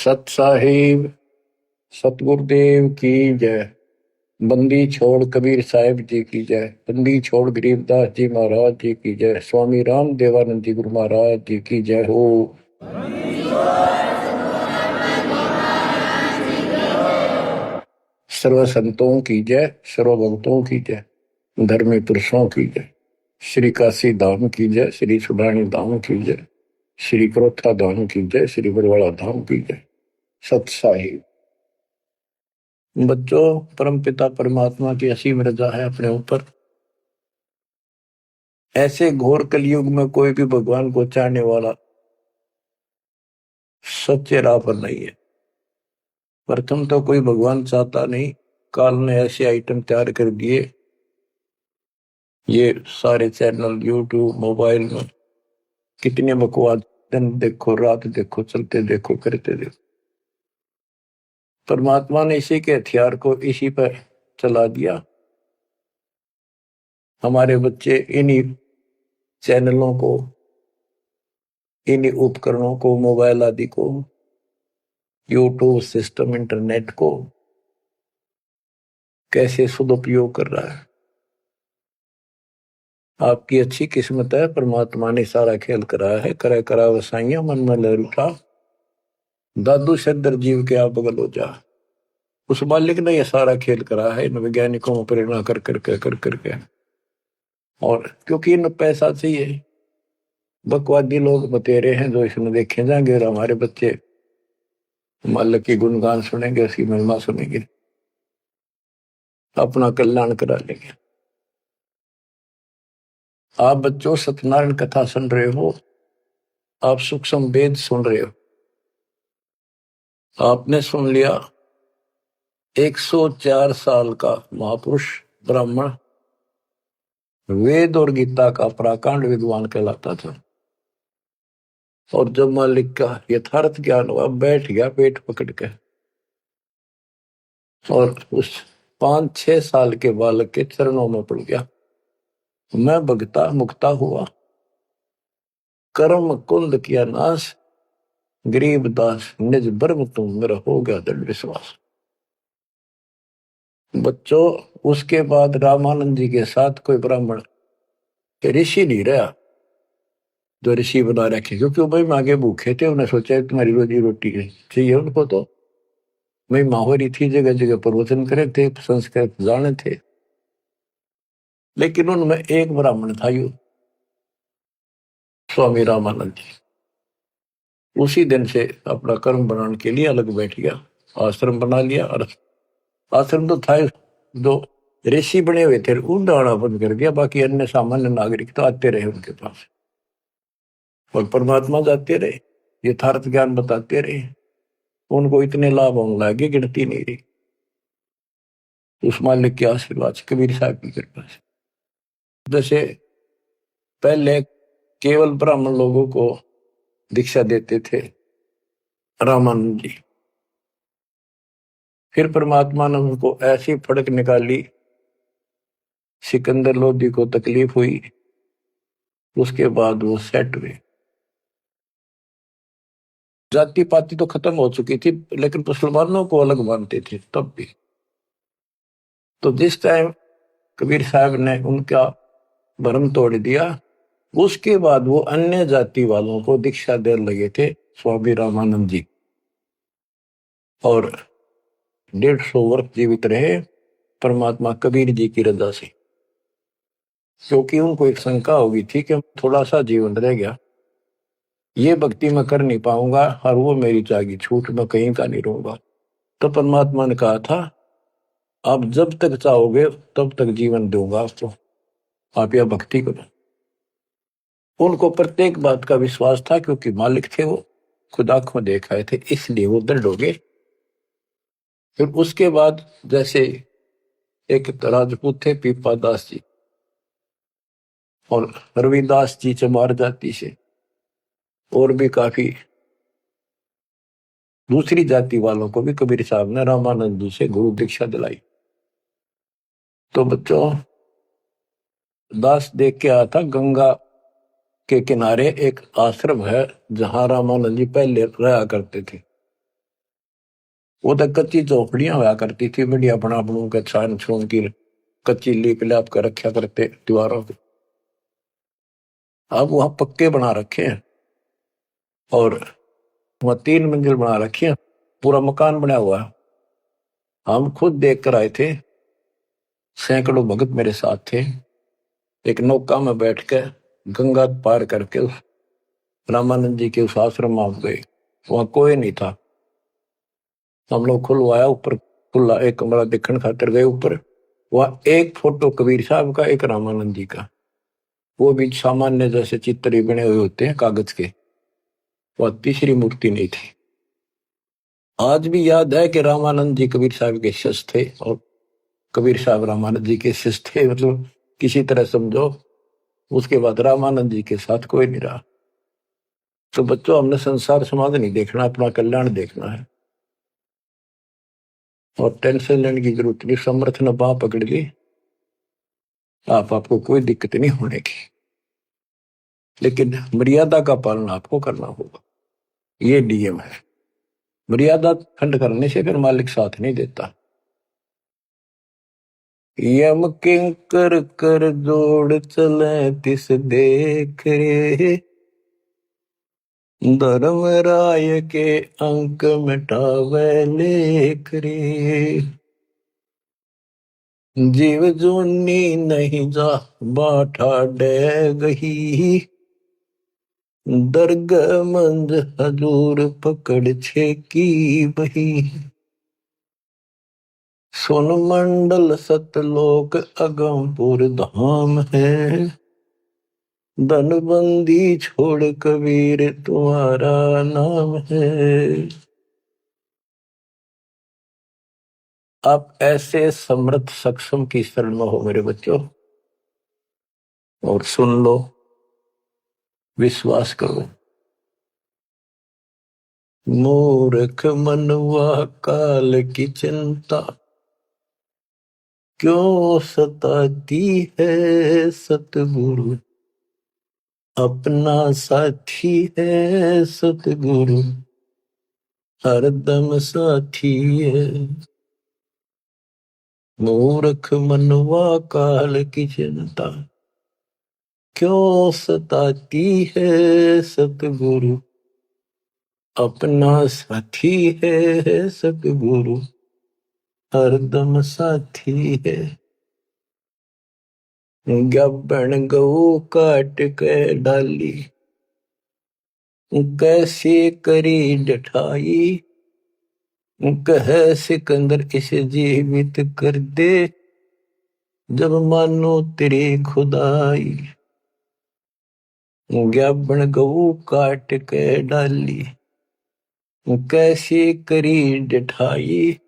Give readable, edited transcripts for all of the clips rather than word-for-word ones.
सत साहिब सतगुरुदेव की जय। बंदी छोड़ कबीर साहिब जी की जय। बंदी छोड़ गरीबदास जी महाराज जी की जय। स्वामी राम देवानंद जी गुरु महाराज जी की जय हो। सर्व संतों की जय, सर्व भक्तों की जय, धर्मी पुरुषों की जय। श्री काशी धाम की जय, श्री सुडानी धाम की जय, श्री क्रोथा धाम की जय, श्री बरवाड़ा धाम की जय। सत साहिब बच्चों, परमपिता परमात्मा की असीम रजा है अपने ऊपर। ऐसे घोर कलयुग में कोई भी भगवान को चाहने वाला सच्चे राह पर नहीं है। प्रथम तो कोई भगवान चाहता नहीं। काल ने ऐसे आइटम तैयार कर दिए, ये सारे चैनल यूट्यूब मोबाइल में कितने बकवास, दिन देखो रात देखो, चलते देखो करते देखो। परमात्मा ने इसी के हथियार को इसी पर चला दिया। हमारे बच्चे इन्हीं चैनलों को, इन्हीं उपकरणों को, मोबाइल आदि को, यूट्यूब सिस्टम, इंटरनेट को कैसे सदुपयोग कर रहा है। आपकी अच्छी किस्मत है, परमात्मा ने सारा खेल कराया है। करे करा वसाइया मन में लहर उठा, दादू सदर जीव के आप बगल हो जा। उस मालिक ने यह सारा खेल करा है इन वैज्ञानिकों को प्रेरणा कर करके। और क्योंकि इन पैसा चाहिए, बकवादी लोग बतेरे हैं जो इसमें देखे जाएंगे और हमारे बच्चे मालिक की गुणगान सुनेंगे, उसकी महिमा सुनेंगे, अपना कल्याण करा लेंगे। आप बच्चों सत्यनारायण कथा सुन रहे हो, आप सूक्ष्म वेद सुन रहे हो। आपने सुन लिया 104 साल का महापुरुष ब्राह्मण, वेद और गीता का प्राकांड विद्वान कहलाता था। और जब मालिक का यथार्थ ज्ञान हुआ, बैठ गया पेट पकड़ के और उस 5-6 साल के बालक के चरणों में पड़ गया। मैं भगता मुक्ता हुआ, कर्म कुंद किया नाश, गरीब दास निज बर्म तुम, मेरा हो गया दृढ़ विश्वास। बच्चों, उसके बाद रामानंद जी के साथ कोई ब्राह्मण ऋषि नहीं रहा जो ऋषि बना रखे, क्योंकि वो भाई आगे भूखे थे। उन्हें सोचा तुम्हारी रोजी रोटी चाहिए उनको, तो मैं माहौरी थी, जगह जगह प्रवचन करे थे, संस्कृत जाने थे। लेकिन उनमें एक ब्राह्मण था, यू स्वामी रामानंद जी। उसी दिन से अपना कर्म बनाने के लिए अलग बैठ गया, आश्रम बना लिया। और आश्रम तो था जो ऋषि बने हुए थे, उन आना बंद कर दिया। बाकी अन्य सामान्य नागरिक तो आते रहे उनके पास और परमात्मा जाते रहे, यथार्थ ज्ञान बताते रहे। उनको इतने लाभ होने लगे, गिनती नहीं रही। उस मालिक के आशीर्वाद से, कबीर साहब की कृपा से। जैसे पहले केवल ब्राह्मण लोगों को दीक्षा देते थे रामानंद जी, फिर परमात्मा ने उनको ऐसी फड़क निकाली, सिकंदर लोधी को तकलीफ हुई, उसके बाद वो सेट हुए। जाति पाति तो खत्म हो चुकी थी, लेकिन मुसलमानों को अलग मानते थे तब भी। तो जिस टाइम कबीर साहब ने उनका भरम तोड़ दिया, उसके बाद वो अन्य जाति वालों को दीक्षा देने लगे थे स्वामी रामानंद जी। और 150 वर्ष जीवित रहे परमात्मा कबीर जी की रजा से। क्योंकि उनको एक शंका होगी थी कि थोड़ा सा जीवन रह गया, ये भक्ति मैं कर नहीं पाऊंगा और वो मेरी जागी छूट, मैं कहीं का नहीं रहूंगा। तो परमात्मा ने कहा था, आप जब तक चाहोगे तब तक जीवन दूंगा आपको, आप यह भक्ति करो। उनको प्रत्येक बात का विश्वास था, क्योंकि मालिक थे वो, खुद आंखों देख आए थे, इसलिए वो दृढ़ हो गए। फिर उसके बाद जैसे एक राजपूत थे पीपा दास जी, और रविदास जी चमार जाति से, और भी काफी दूसरी जाति वालों को भी कबीर साहब ने रामानंद जी से गुरु दीक्षा दिलाई। तो बच्चों, दास देख के आया था, गंगा के किनारे एक आश्रम है जहां रामानंद जी पहले रहा करते थे। वो तो कच्ची झोपड़ियां हुआ करती थी, बढ़िया बना बनू के छान छून की कच्ची लीप लाप कर रखा करते दीवारों पे। अब वहां पक्के बना रखे हैं और वहां 3 मंजिल बना रखी है, पूरा मकान बना हुआ है। हम खुद देख कर आए थे, सैकड़ों भगत मेरे साथ थे। एक नौका में बैठ के गंगा पार करके उस रामानंद जी के उस आश्रम में आप गए। वहां कोई नहीं था। हम लोग खुलवाया ऊपर, खुला एक कमरा देखने खातिर गए ऊपर। वहां एक फोटो कबीर साहब का, एक रामानंद जी का, वो भी सामान्य जैसे चित्र ही बने हुए होते हैं कागज के। वह तीसरी मूर्ति नहीं थी। आज भी याद है कि रामानंद जी कबीर साहब के शिष्य थे और कबीर साहब रामानंद जी के शिष्य थे, मतलब किसी तरह समझो। उसके बाद रामानंद जी के साथ कोई नहीं रहा। तो बच्चों, हमने संसार समाज नहीं देखना, अपना कल्याण देखना है। और टेंशन लेने की जरूरत नहीं। समर्थ ने बाह पकड़ ली, आपको कोई दिक्कत नहीं होने की। लेकिन मर्यादा का पालन आपको करना होगा, ये नियम है। मर्यादा खंड करने से फिर मालिक साथ नहीं देता। यम किंकर कर जोड़ चले तिस देख रे, धर्म राय के अंक मिटावे लेख रे। जीव जूनी नहीं जा बाठा डे गही, दर्ग मंज हजूर पकड़ छे की बही। सोन मंडल सतलोक अगमपुर धाम है, धनबंदी छोड़ कबीर तुम्हारा नाम है। आप ऐसे समर्थ सक्षम की शरण में हो मेरे बच्चों, और सुन लो, विश्वास करो। मूर्ख मनवा काल की चिंता, क्यों सताती है सतगुरु, अपना साथी है सतगुरु, हरदम साथी है। मूर्ख मनवा काल की चिंता, क्यों सताती है सतगुरु, अपना साथी है सतगुरु, हरदम साथी है। गब्बन गऊ काट के डाली, कैसे करी डठाई, कह सिकंदर इसे जीवित कर दे, जब मानो तेरी खुदाई। गब्बन गऊ काट के डाली, कैसे करी डठाई,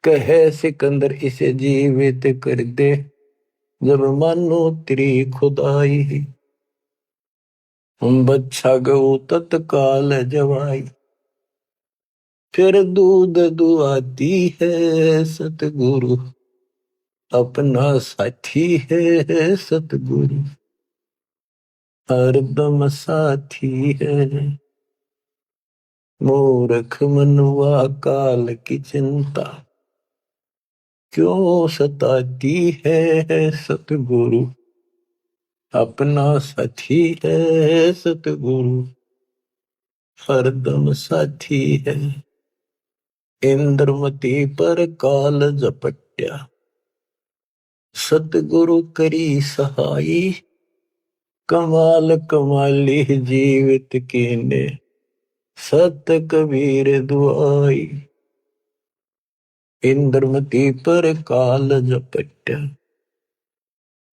कह सिकंदर इसे जीवित कर दे, जब मानो तेरी खुदाई। बच्चा गऊ तत्काल जवाई, फिर दूध दुआती है सतगुरु, अपना साथी है सतगुरु, हरदम साथी है। मूर्ख मनवा काल की चिंता, क्यों सताती है सतगुरु, अपना साथी है सतगुरु, हरदम साथी है। इंद्रमती पर काल झपट्या, सतगुरु करी सहाई, कमाल कमाली जीवित कीने, सत कबीर दुआई। इंद्रमती पर काल झपट्या,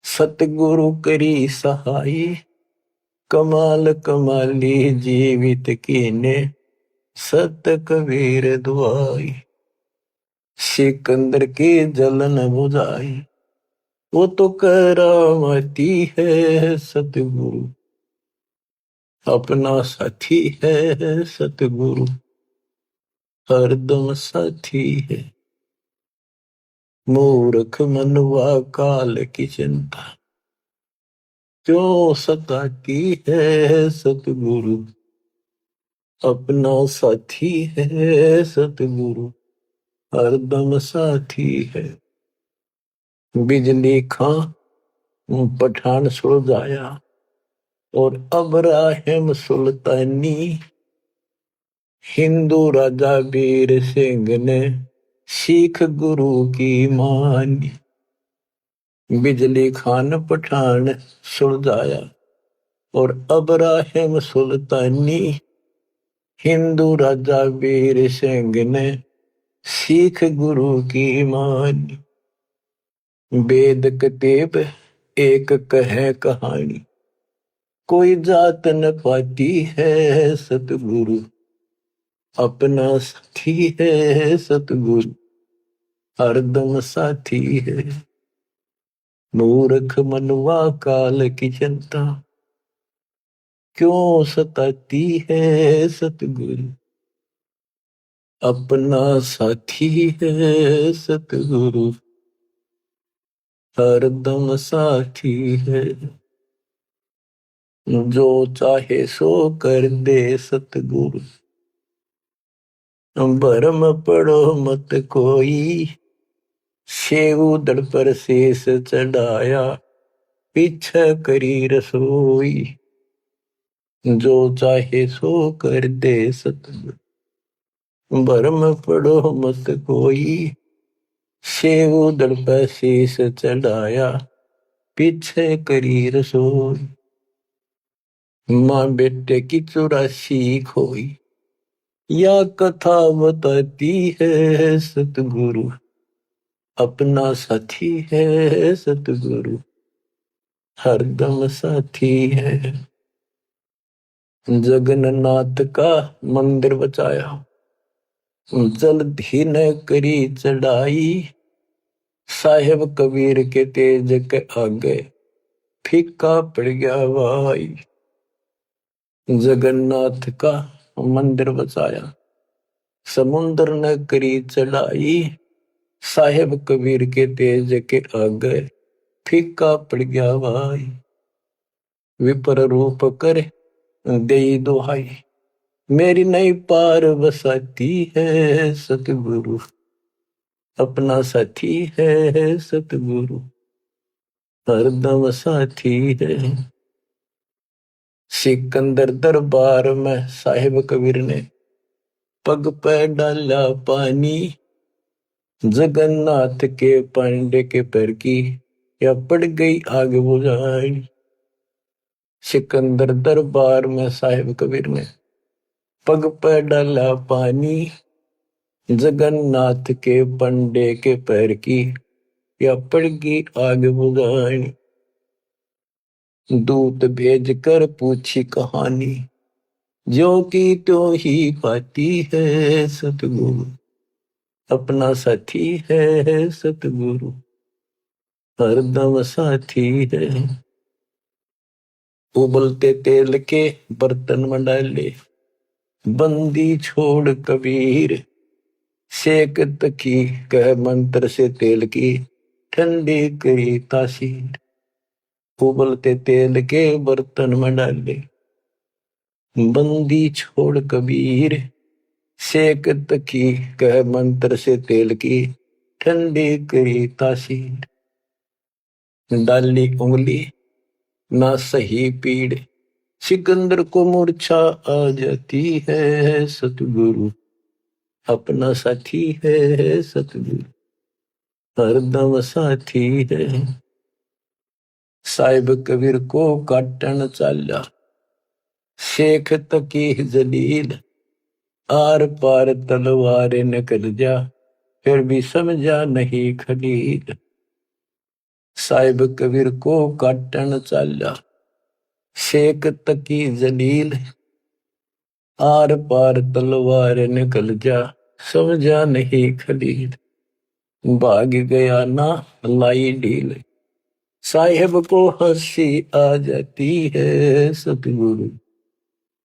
सतगुरु करी सहाई, कमाल कमाली जीवित कीने, सत कबीर दुआई। सिकंदर की जलन बुझाई, वो तो करामती है सतगुरु, अपना साथी है सतगुरु, हरदम साथी है। मूर्ख मनवा काल की चिंता, क्यों सताती है सतगुरु, अपना साथी है सतगुरु, हरदम साथी है। बिजली खां पठान सुलझाया और अब्राहिम सुल्तानी, हिंदू राजा वीर सिंह ने सिख गुरु की मानी। बिजली खान पठान सुलझाया और अब्राहिम सुल्तानी, हिंदू राजा वीर सिंह ने सिख गुरु की मानी। वेद कतेब एक कहे कहानी, कोई जात न पाती है सतगुरु, अपना साथी है सतगुरु, हरदम साथी है। मूर्ख मनुआ काल की चिंता, क्यों सताती है सतगुरु, अपना साथी है सतगुरु, हरदम साथी है। जो चाहे सो कर दे सतगुरु, भरम पड़ो मत कोई, सेव दड़ पर शेष चढ़ाया, पीछे करी रसोई। जो चाहे सो कर दे सतगुरु, भरम पड़ो मत कोई, सेव दड़ पर शेष चढ़ाया, पीछे करी रसोई। माँ बेटे की 84 खोई, या कथा बताती है सतगुरु, अपना साथी है सतगुरु, हरदम साथी है। जगन्नाथ का मंदिर बचाया, जल्दी न करी चढ़ाई, साहेब कबीर के तेज के आगे फीका पड़ गया भाई। जगन्नाथ का मंदिर बचाया, समुद्र न करी चढ़ाई, साहेब कबीर के तेज के आगे फीका पड़ गया भाई। विपर रूप कर दे दुहाई, मेरी नहीं पार बसाती है सतगुरु, अपना साथी है सतगुरु, हरदम साथी है। सिकंदर दरबार में साहिब कबीर ने पग पे डाला पानी, जगन्नाथ के पांडे के पैर की या पड़ गई आग बुझाई। सिकंदर दरबार में साहिब कबीर ने पग पे डाला पानी, जगन्नाथ के पंडे के पैर की या पड़ गई आग बुझाई। दूत भेज कर पूछी कहानी, जो की तो ही पाती है सतगुरु, अपना साथी है सतगुरु, हरदम साथी है। उबलते तेल के बर्तन में डाले, बंदी छोड़ कबीर, सेक तकी कह मंत्र से तेल की ठंडी करी तासीर। उबलते तेल के बर्तन में डाले, बंदी छोड़ कबीर, सेक तकी कह मंत्र से तेल की ठंडी करी तासीर। डाली उंगली ना सही पीड़, सिकंदर को मूर्छा आ जाती है सतगुरु, अपना साथी है सतगुरु, हरदम साथी है। साहिब कबीर को काटन चाला, शेख तकी जलील, आर पार तलवार निकल जा, फिर भी समझा नहीं खलील। साहिब कबीर को काटन चाला, शेख तकी जलील, आर पार तलवार निकल जा, समझा नहीं खलील। भाग गया ना लाई ढील, साहिब को हंसी आ जाती है सतगुरु,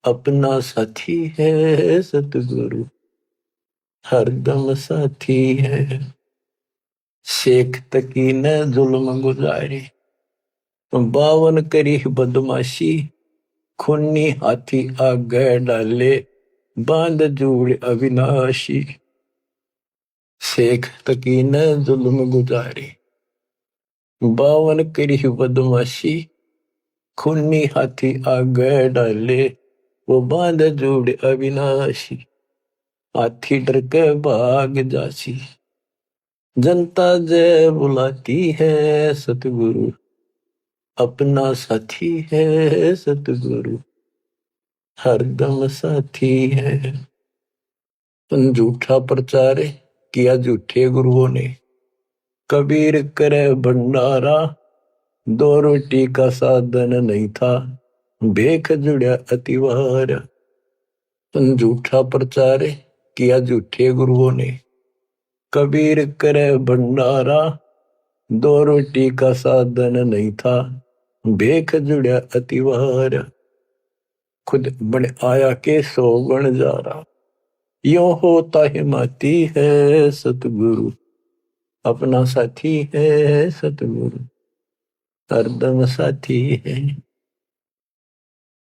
अपना साथी है सतगुरु, हरदम साथी है। शेख तकी ने जुल्म गुजारी, 52 करी बदमाशी, खूनी हाथी आगे डाले, बांध जोड़ अविनाशी, शेख तकी न जुल्म गुजारी, बावन करी बदमाशी, खूनी हाथी आगे डाले, वो बांध जोड़ अविनाशी, हाथी डर के भाग जासी। जनता जय बुलाती है सतगुरु, अपना साथी है सतगुरु, हरदम साथी है। झूठा प्रचार किया झूठे गुरुओं ने, कबीर करे भंडारा, दो रोटी का साधन नहीं था, भेख जुड़ा अतिवार। झूठा प्रचार किया झूठे गुरुओं ने, कबीर करे भंडारा, दो रोटी का साधन नहीं था, भेख जुड़ा अतिवार। खुद बन आया के सो बन जा रहा, यो होता हिमाती है सतगुरु, अपना साथी है सतगुरु, हरदम साथी है।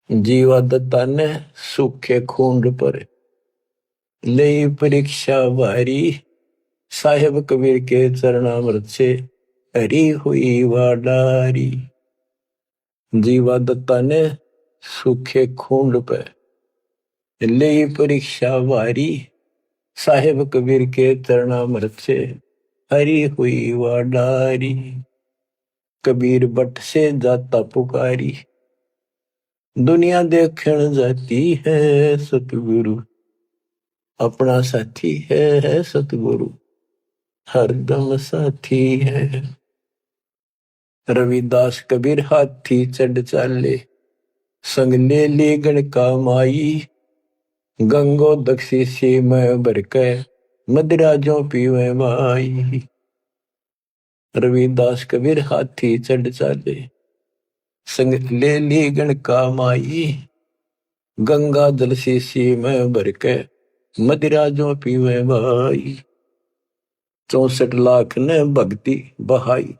जीवा दत्ता ने सूखे खूंड पर ले परीक्षा भारी, साहेब कबीर के चरणामृत से हरी हुई वाडारी। जीवा दत्ता ने सूखे खूंड पर ले परीक्षा भारी, साहेब कबीर के चरणामृत से हरी हुई वाडारी। कबीर बट से जाता पुकारी, दुनिया देखण जाती है सतगुरु, अपना साथी है सतगुरु, हरदम साथी है। रविदास कबीर हाथी चढ़ चाले, संग ले ली गण का माई, गंगो दक्षी सी में भर के मदिरा जो पीवे माई। रविदास कबीर हाथी चढ़ चाले, संग ले ली गण का माई, गंगा जल सी में भर के मदिरा जो पीवे भाई। 64 लाख ने भक्ति बहाई,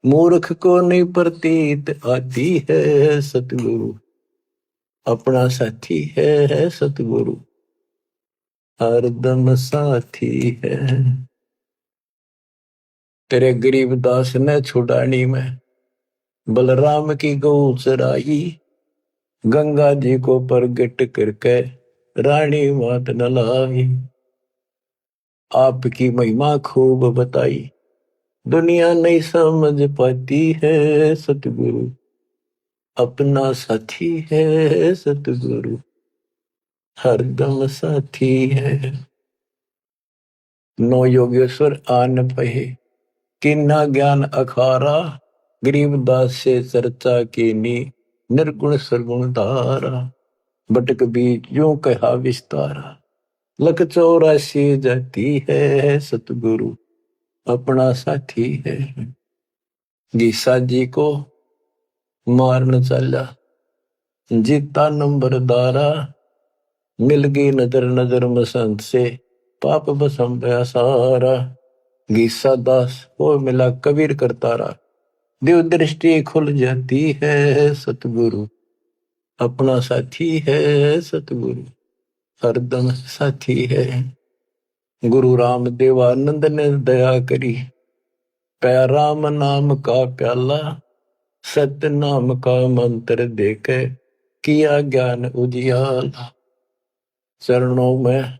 मूर्ख को नहीं प्रतीत आती है सतगुरु, अपना साथी है सतगुरु, हरदम साथी है। तेरे गरीबदास ने छुड़ानी में बलराम की गौ चराई, गंगा जी को प्रगट करके रानी मात नलाई। आपकी महिमा खूब बताई, दुनिया नहीं समझ पाती है सतगुरु, अपना साथी है सतगुरु, हरदम साथी है। नौ योगेश्वर आन पहे, किन्ना ज्ञान अखारा, गरीबदास से चर्चा कीनी, निर्गुण सरगुण धारा। बटक बीच यूं कहा विस्तारा, लख 84 जाती है सतगुरु, अपना साथी है। गीसा जी को मारन चला, जीता नंबरदारा, मिल गई नजर नजर मसंत से, पाप बसम गया सारा। गीसा दास वो मिला कबीर करतारा, दिव दृष्टि खुल जाती है सतगुरु, अपना साथी है सतगुरु, हरदम साथी है। गुरु राम देवानंद ने दया करी, पया राम नाम का प्याला, सत्य नाम का मंत्र देके किया ज्ञान उजियाला। चरणों में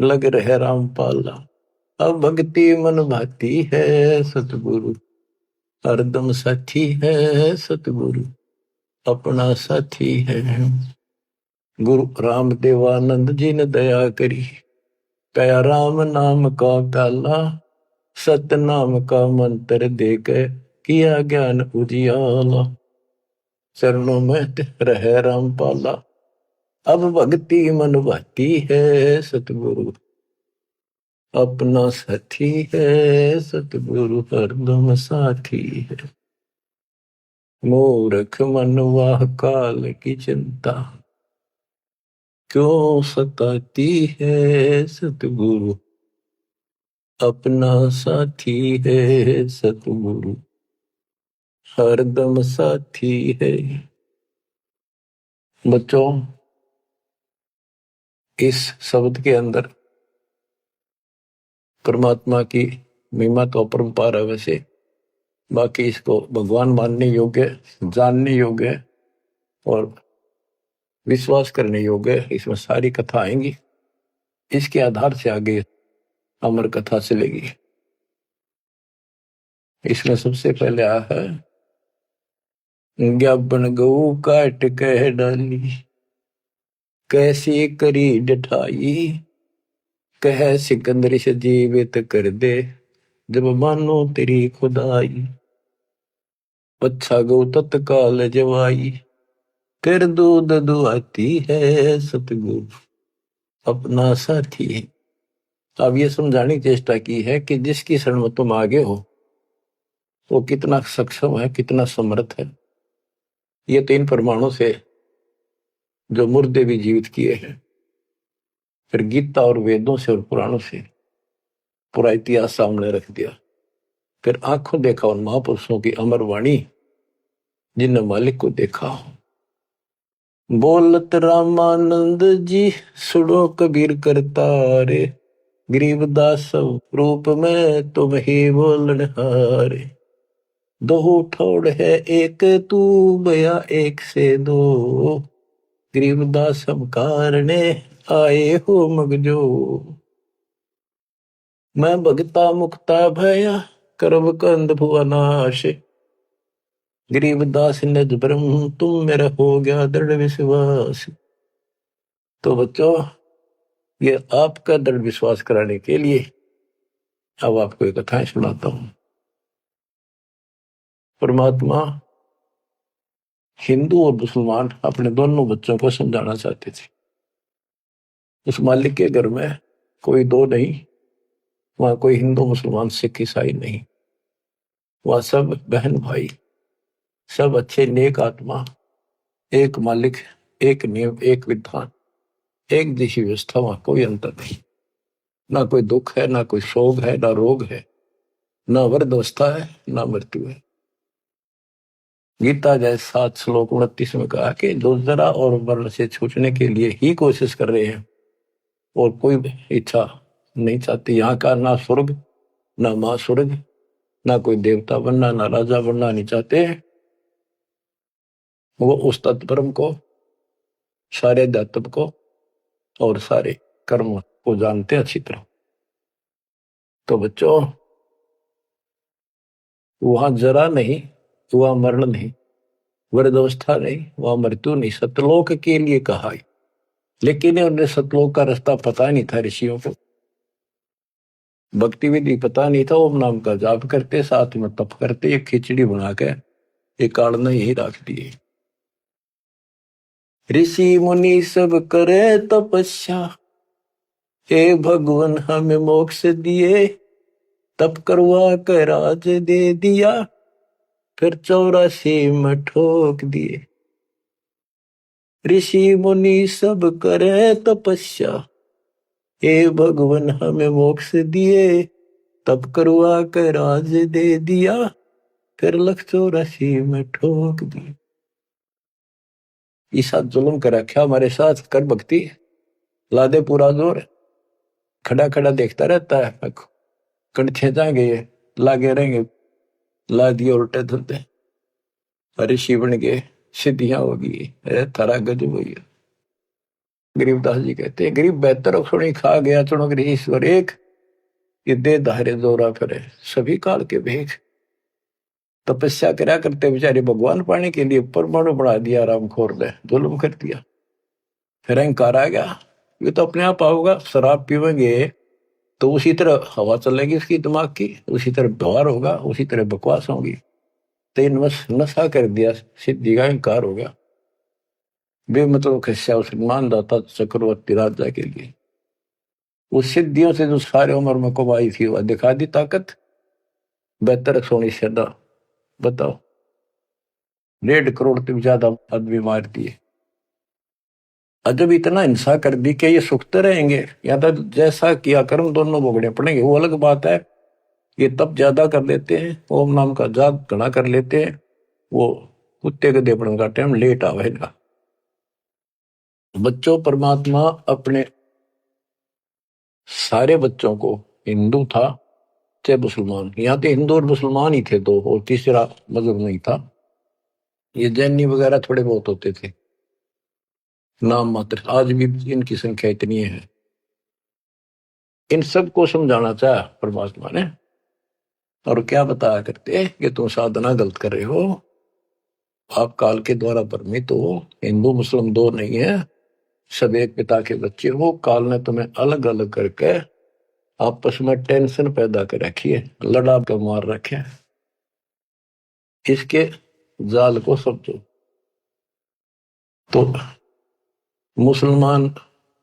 लग रहे रामपाला, अब भक्ति मन भाती है सतगुरु, हरदम साथी है सतगुरु, अपना साथी है। गुरु राम देवानंद जी ने दया करी, कया राम नाम का प्याला, सत्य नाम का मंत्र देकर किया ज्ञान उजियाला। चरणों में रहे रामपाला, अब भक्ति मन भाती है सतगुरु, अपना साथी है सतगुरु, हरदम साथी है। मूर्ख मनवा काल की चिंता, क्यों सताती है सतगुरु, अपना साथी है सतगुरु, हरदम साथी है। बच्चों, इस शब्द के अंदर परमात्मा की महिमा तो अपरंपार है वैसे, बाकी इसको भगवान मानने योग्य, जानने योग्य और विश्वास करने योग्य, इसमें सारी कथा आएंगी। इसके आधार से आगे अमर कथा चलेगी। इसमें सबसे पहले आ है ज्ञापन गऊ काट कह डाली, कैसी करी डठाई, कह सिकंदर से जीवित कर दे, जब मानो तेरी खुदाई, पच्छा गौ तत्काल जवाई, फिर दूध दुआती है सतगुरु अपना साथी है। अब ये समझाने की चेष्टा की है कि जिसकी शरण में तुम आगे हो वो कितना सक्षम है, कितना समर्थ है। ये 3 प्रमाणों से जो मुर्दे भी जीवित किए हैं, फिर गीता और वेदों से और पुराणों से पूरा इतिहास सामने रख दिया, फिर आंखों देखा उन महापुरुषों की अमर वाणी जिनने मालिक को देखा हो। बोलत रामानंद जी सुनो कबीर करता रे, गरीबदास रूप में तुम ही बोलन हारे, दो ठोड़ है एक तू बया एक से दो, गरीबदास हम कारणे आए हो मगजो, मैं भगता मुक्ता भया करब कंद भुआ नाश, गरीबदास निज ब्रह्म तुम मेरा हो गया दृढ़ विश्वास। तो बच्चों, ये आपका दृढ़ विश्वास कराने के लिए अब आपको एक कथाएं सुनाता हूं। परमात्मा हिंदू और मुसलमान अपने दोनों बच्चों को समझाना चाहते थे। उस मालिक के घर में कोई दो नहीं, वहां कोई हिंदू मुसलमान सिख ईसाई नहीं, वहां सब बहन भाई, सब अच्छे नेक आत्मा, एक मालिक, एक नियम, एक विधान, एक दिशा व्यवस्था, वहां कोई अंतर नहीं। ना कोई दुख है, ना कोई शोक है, ना रोग है, ना वृद्धावस्था है, ना मृत्यु है। गीता जय 7 श्लोक 29 में कहा कि जो जरा और मरण से छूटने के लिए ही कोशिश कर रहे हैं और कोई इच्छा नहीं चाहती, यहाँ का ना स्वर्ग, ना मां स्वर्ग, ना कोई देवता बनना, ना राजा बनना नहीं चाहते, वो उस तत्परम को, सारे अध्यात्म को और सारे कर्म को जानते अच्छी तरह। तो बच्चों, वहां जरा नहीं, वहां मरण नहीं, वृद्धावस्था नहीं, वहां मृत्यु नहीं, सतलोक के लिए कहा है। लेकिन उन्हें सतलोक का रास्ता पता नहीं था ऋषियों को, भक्ति विधि पता नहीं था। ओम नाम का जाप करते, साथ में तप करते, एक खिचड़ी बना के एक काड़ना यही रख दिए। ऋषि मुनि सब करे तपस्या, हे भगवान हमें मोक्ष दिए, तप करवा कर राज दे दिया, फिर 84 में ठोक दिए। ऋषि मुनि सब करे तपस्या, हे भगवान हमें मोक्ष दिए, तप करवा कर राज दे दिया, फिर 184 में ठोक दिए। इस साथ जुल्म कर रखा हमारे साथ, कर भक्ति ला दे पूरा जोर, खड़ा खड़ा देखता रहता है, कंठे जाएंगे ये लागे रहेंगे, ला दिए उल्टे धुलते, ऋषि बन गए, सिद्धियां होगी, थारा गजब हुई। गरीबदास जी कहते हैं, गरीब बेहतर सुनी खा गया चुनक ईश्वर एक, ये दे धारे जोरा फिरे सभी काल के भेख। तपस्या करा करते बेचारे भगवान पाने के लिए परमाणु बढ़ा दिया, राम खोर दे जुल्म कर दिया, फिर अहंकार आ गया, ये तो अपने आप आओगा। शराब पीवेंगे तो उसी तरह हवा चलेगी उसकी दिमाग की, उसी तरह व्यवहार होगा, उसी तरह बकवास होगी। तीन बस नशा कर दिया, सिद्धि का अहंकार हो गया, बेमतलब खस्या उस ईमानदाता चक्रवर्ती राजा के लिए। उस सिद्धियों से जो सारे उम्र में कमाई थी वह दिखा दी ताकत, बेहतर सोनी सदा। बताओ, 1.5 करोड़ से ज्यादा आदमी मार दिए। जब इतना हिंसा कर दी कि ये सुखते रहेंगे या तो जैसा किया कर्म दोनों भोगने पड़ेंगे, वो अलग बात है। ये तब ज्यादा कर लेते हैं, ओम नाम का जाप घना कर लेते हैं, वो कुत्ते के देपड़न का टाइम लेट आवेगा। बच्चों, परमात्मा अपने सारे बच्चों को, हिंदू था चाहे मुसलमान, यहाँ तो हिंदू और मुसलमान ही थे दो, और तीसरा मजहब नहीं था। ये जैनी वगैरह थोड़े बहुत होते थे, नाम मात्र। आज भी इनकी संख्या इतनी है। इन सबको समझाना चाहा परमात्मा ने, और क्या बताया करते कि तुम साधना गलत कर रहे हो, आप काल के द्वारा भ्रमित हो, हिंदू मुस्लिम दो नहीं है, सब एक पिता के बच्चे हो। काल ने तुम्हें अलग अलग करके आपस में टेंशन पैदा कर रखी है, लड़ा के मार रखे है। इसके जाल को समझो। तो मुसलमान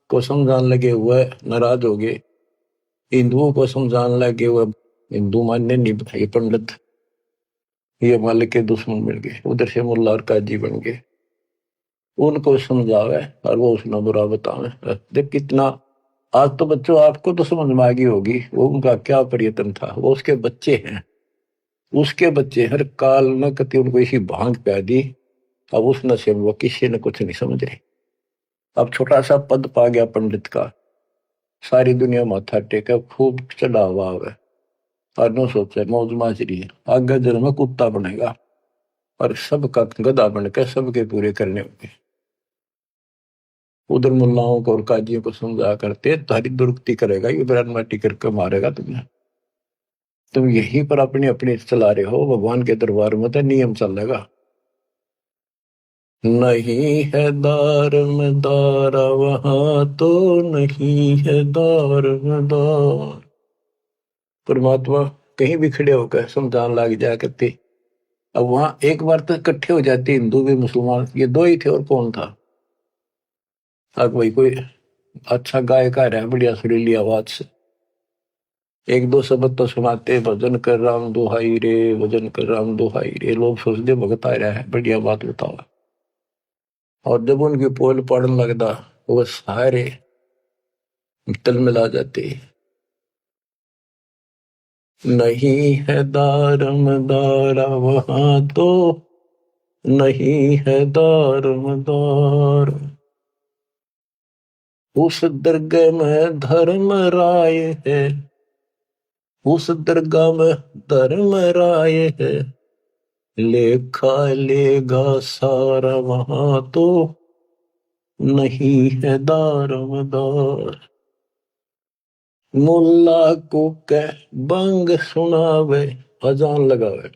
को समझाने लगे हुए नाराज हो गए, हिंदुओं को समझाने लगे हुए हिंदू मानने नहीं, ये पंडित, ये मालिक के दुश्मन मिल गए, उधर से मुल्ला और काजी बन गए। उनको समझावे और वो उसने बुरा बतावे। देख कितना, आज तो बच्चों आपको तो समझ में आ गई होगी वो उनका क्या प्रयत्न था। वो उसके बच्चे हैं, उसके बच्चे हर काल न कति उनको इसी भांग पै दी। अब उस नशे में वो किसी ने कुछ नहीं समझे। अब छोटा सा पद पा गया पंडित का, सारी दुनिया माथा टेका, खूब चढ़ा हुआ है, और नो सोचे मौज माजरी है, आगे जन्म में कुत्ता बनेगा और सबका गधा बनकर सबके पूरे करने होंगे। उधर मुल्लाओं को और काजियों को समझा करते तारी दुरुक्ति करेगा, ये ब्रांड माटी करके मारेगा तुम्हें। तुम यहीं पर अपनी अपनी चला रहे हो, भगवान के दरबार में तो नियम चलेगा। नहीं है दार में दारा वहां तो नहीं है दार में दार। परमात्मा कहीं भी खड़े होकर समझाने लग जाया करते। अब वहां एक बार तो इकट्ठे हो जाते हिंदू भी मुसलमान, ये दो ही थे और कौन था। अब वही कोई अच्छा गायक आ रहा है बढ़िया सुरीली आवाज से, एक दो शब्द तो सुनाते, भजन कर राम दुहाई रे, भजन कर राम दुहाई रे, लोग सोचते भगत आ रहा है, बढ़िया बात बताओ। और जब उनकी पोल पड़ने लगता, वो सारे तल मिला जाते। नहीं है दारम दारा वहां तो नहीं है दारम दार। उस दरगाह में धर्म राय है, उस दरगाह में धर्म राय है, लेखा लेगा सारा वहां तो नहीं है दारोमदार। मुल्ला को कह बंग सुनावे, अजान लगावे,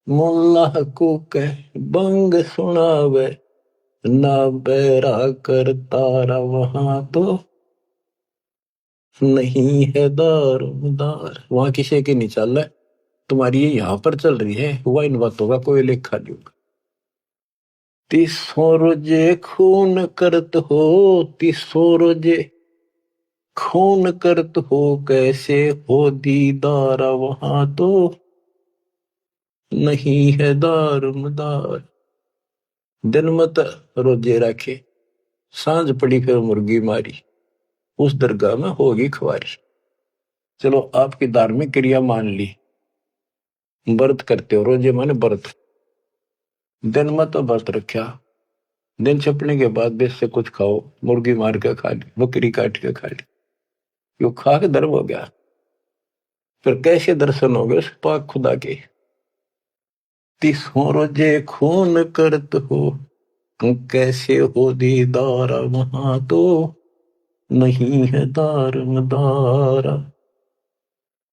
मुल्ला को कह बंग सुनावे, ना बैरा कर तारा वहां तो नहीं है दारोमदार। वहां किसी की नहीं चल रहा है, तुम्हारी ये यहाँ पर चल रही है, हुआ इन बातों का कोई लेखा नहीं होगा। तीसों रोजे खून करत हो, तीसों रोजे खून करत हो, कैसे हो दीदार वहां तो नहीं है दारमदार। दिन मत रोजे रखे, सांझ पड़ी फिर मुर्गी मारी, उस दरगाह में होगी खुआरी। चलो आपकी धार्मिक क्रिया मान ली, व्रत करते हो, रोजे माने व्रत, दिन मत तो व्रत रखा, दिन छपने के बाद बेस से कुछ खाओ, मुर्गी मार के खा ली, बकरी काट के खा ली, यो खा के धर्म हो गया। फिर कैसे दर्शन हो गए उस पाक खुदा के। तीसों रोजे खून करत हो, कैसे हो दीदार वहां तो नहीं है दारमदार।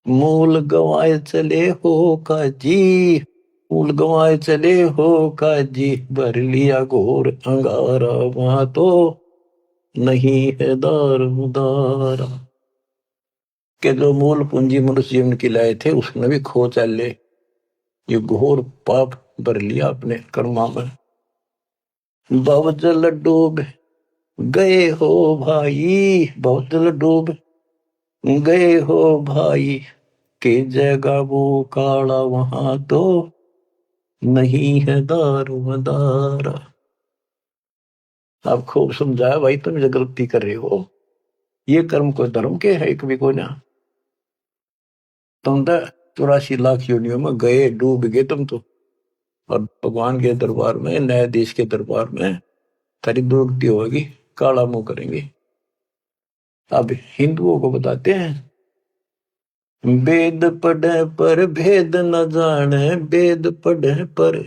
मूल गवाए चले हो काजी, मूल गवाए चले हो काजी, भर लिया घोर अंगारा वहां तो नहीं है दारमदार। के जो मूल पूंजी मनुष्य जीवन की लाए थे उसने भी खो चले, ये घोर पाप भर लिया अपने कर्मा में। बहुत जल डूब गए हो भाई, बहुत जल डूब गए हो भाई, के जगह वो काला वहां तो नहीं है दारोमदार। आप खूब समझाया भाई, तुम जो गलती कर रहे हो, ये कर्म को धर्म के है कभी को ना। तुम तो 84 लाख योनियों में गए, डूब गए तुम तो, और भगवान के दरबार में, न्यायाधीश के दरबार में तेरी दुरुक्ति होगी, काला मुंह करेंगे। अब हिंदुओं को बताते हैं, वेद पढ़े पर भेद न जाने, वेद पढ़े पर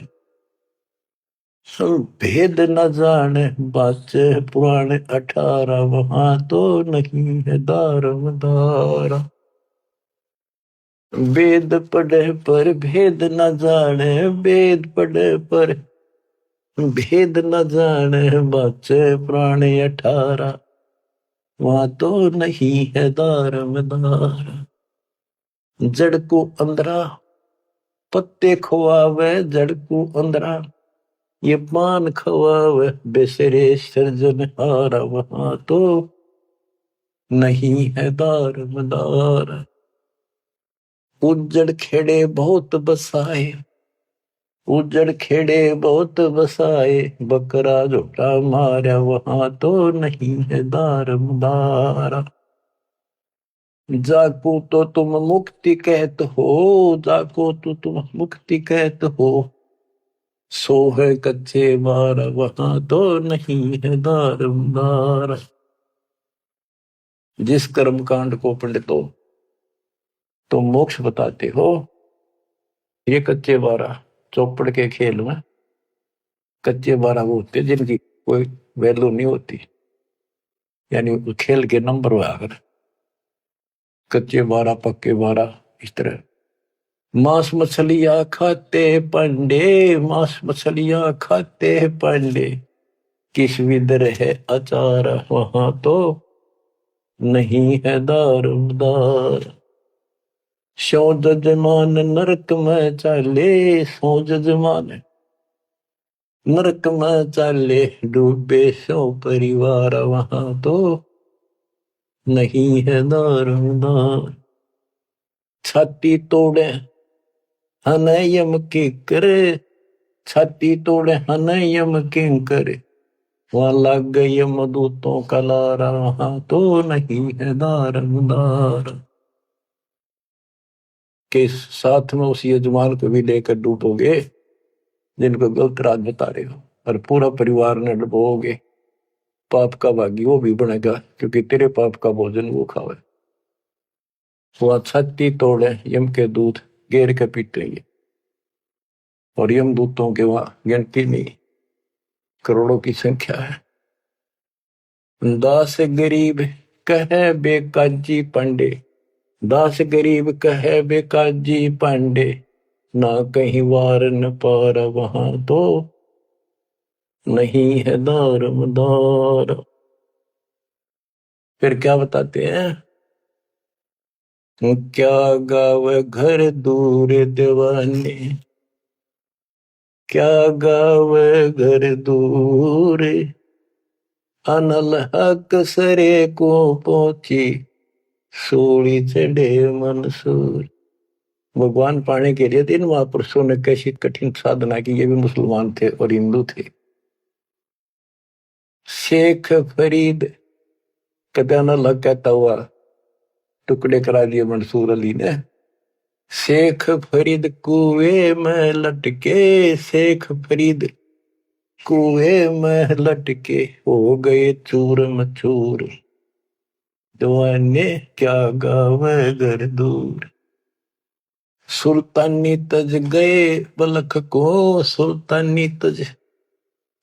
भेद न जाने, बाचे पुराण 18 वहां तो नहीं है दारम दारा। वेद पढ़े पर भेद न जाने, वेद पढ़े पर भेद न जाने, बाचे पुराण 18 वहां तो नहीं है दारम दारा। जड़ को अंदरा पत्ते खुआवे, जड़ को अंदरा ये पान खवावे, बेसरे सर्जन हारा वहां तो नहीं है दार मदार। उज्जड़ खेड़े बहुत बसाए, उज्जड़ खेड़े बहुत बसाए, बकरा झोटा मारा वहां तो नहीं है दार मदारा। जाको तो तुम मुक्ति कहत हो, जाको तो तुम मुक्ति कहत हो, सो है कच्चे बार वहां तो नहीं है दारमदार। जिस कर्म कांड को पंडितो तो मोक्ष बताते हो, ये कच्चे बारह चौपड़ के खेल में कच्चे बारह वो होते जिनकी कोई वैल्यू नहीं होती, यानी खेल के नंबर हुआ कर कच्चे बारह पक्के बारह इस तरह। मांस मछलियां खाते पंडे, मांस मछलियां खाते पंडे, किस विदर है अचार वहां तो नहीं है दारमदार। सो जजमान नरक में चाले, सो जजमान नरक में चाले, डूबे सो परिवार वहां तो नहीं है दारमदार। छाती तोड़े हनयम की करे, छाती तोड़े हनयम की करे, वहां लग गई मदूतों का लारा वहां तो नहीं है दारमदार। के साथ में उस यजमान को भी लेकर डूबोगे जिनको गलत राज बता रहे हो, और पूरा परिवार ने डुबोगे, पाप का भागी वो भी बनेगा क्योंकि तेरे पाप का भोजन वो खावे। वह छाती तोड़े यम के दूत घेर के पीटेंगे, और यम दूतों के वहां गिनती नहीं, करोड़ों की संख्या है। दास गरीब कहे बेकाजी पांडे, दास गरीब कहे बेकाजी पांडे, ना कहीं वार न पार वहां तो नहीं है दारमदार। फिर क्या बताते हैं, क्या गावे घर दूर दीवाने, क्या गावे घर दूर, अनल हक सरे को पहुंची, सूली चढ़े मंसूर। भगवान पाने के लिए तीन महापुरुषों ने कैसी कठिन साधना की, ये भी मुसलमान थे और हिंदू थे। शेख फरीद कदा न लग कहता हुआ टुकड़े करा दिए मंसूर अली ने। शेख फरीद कुएं में लटके, शेख फरीद कुएं में लटके, हो गए चूर मचूर, दीवाने क्या गावे घर दूर। सुल्तानी तज गए बलख को, सुल्तानी तज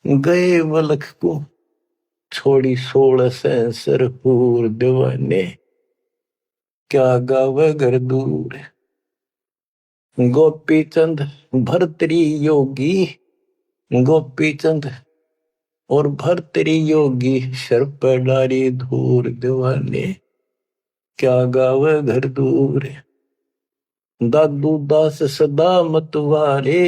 गए बलख को, छोड़ी 16 सेंसर हूर, दीवाने क्या गावे घर दूर। गोपी चंद भरतरी योगी, गोपी चंद और भरतरी योगी, सर पर डारी धूर, दीवाने क्या गावे घर दूर। दादू दास सदा मतवारे,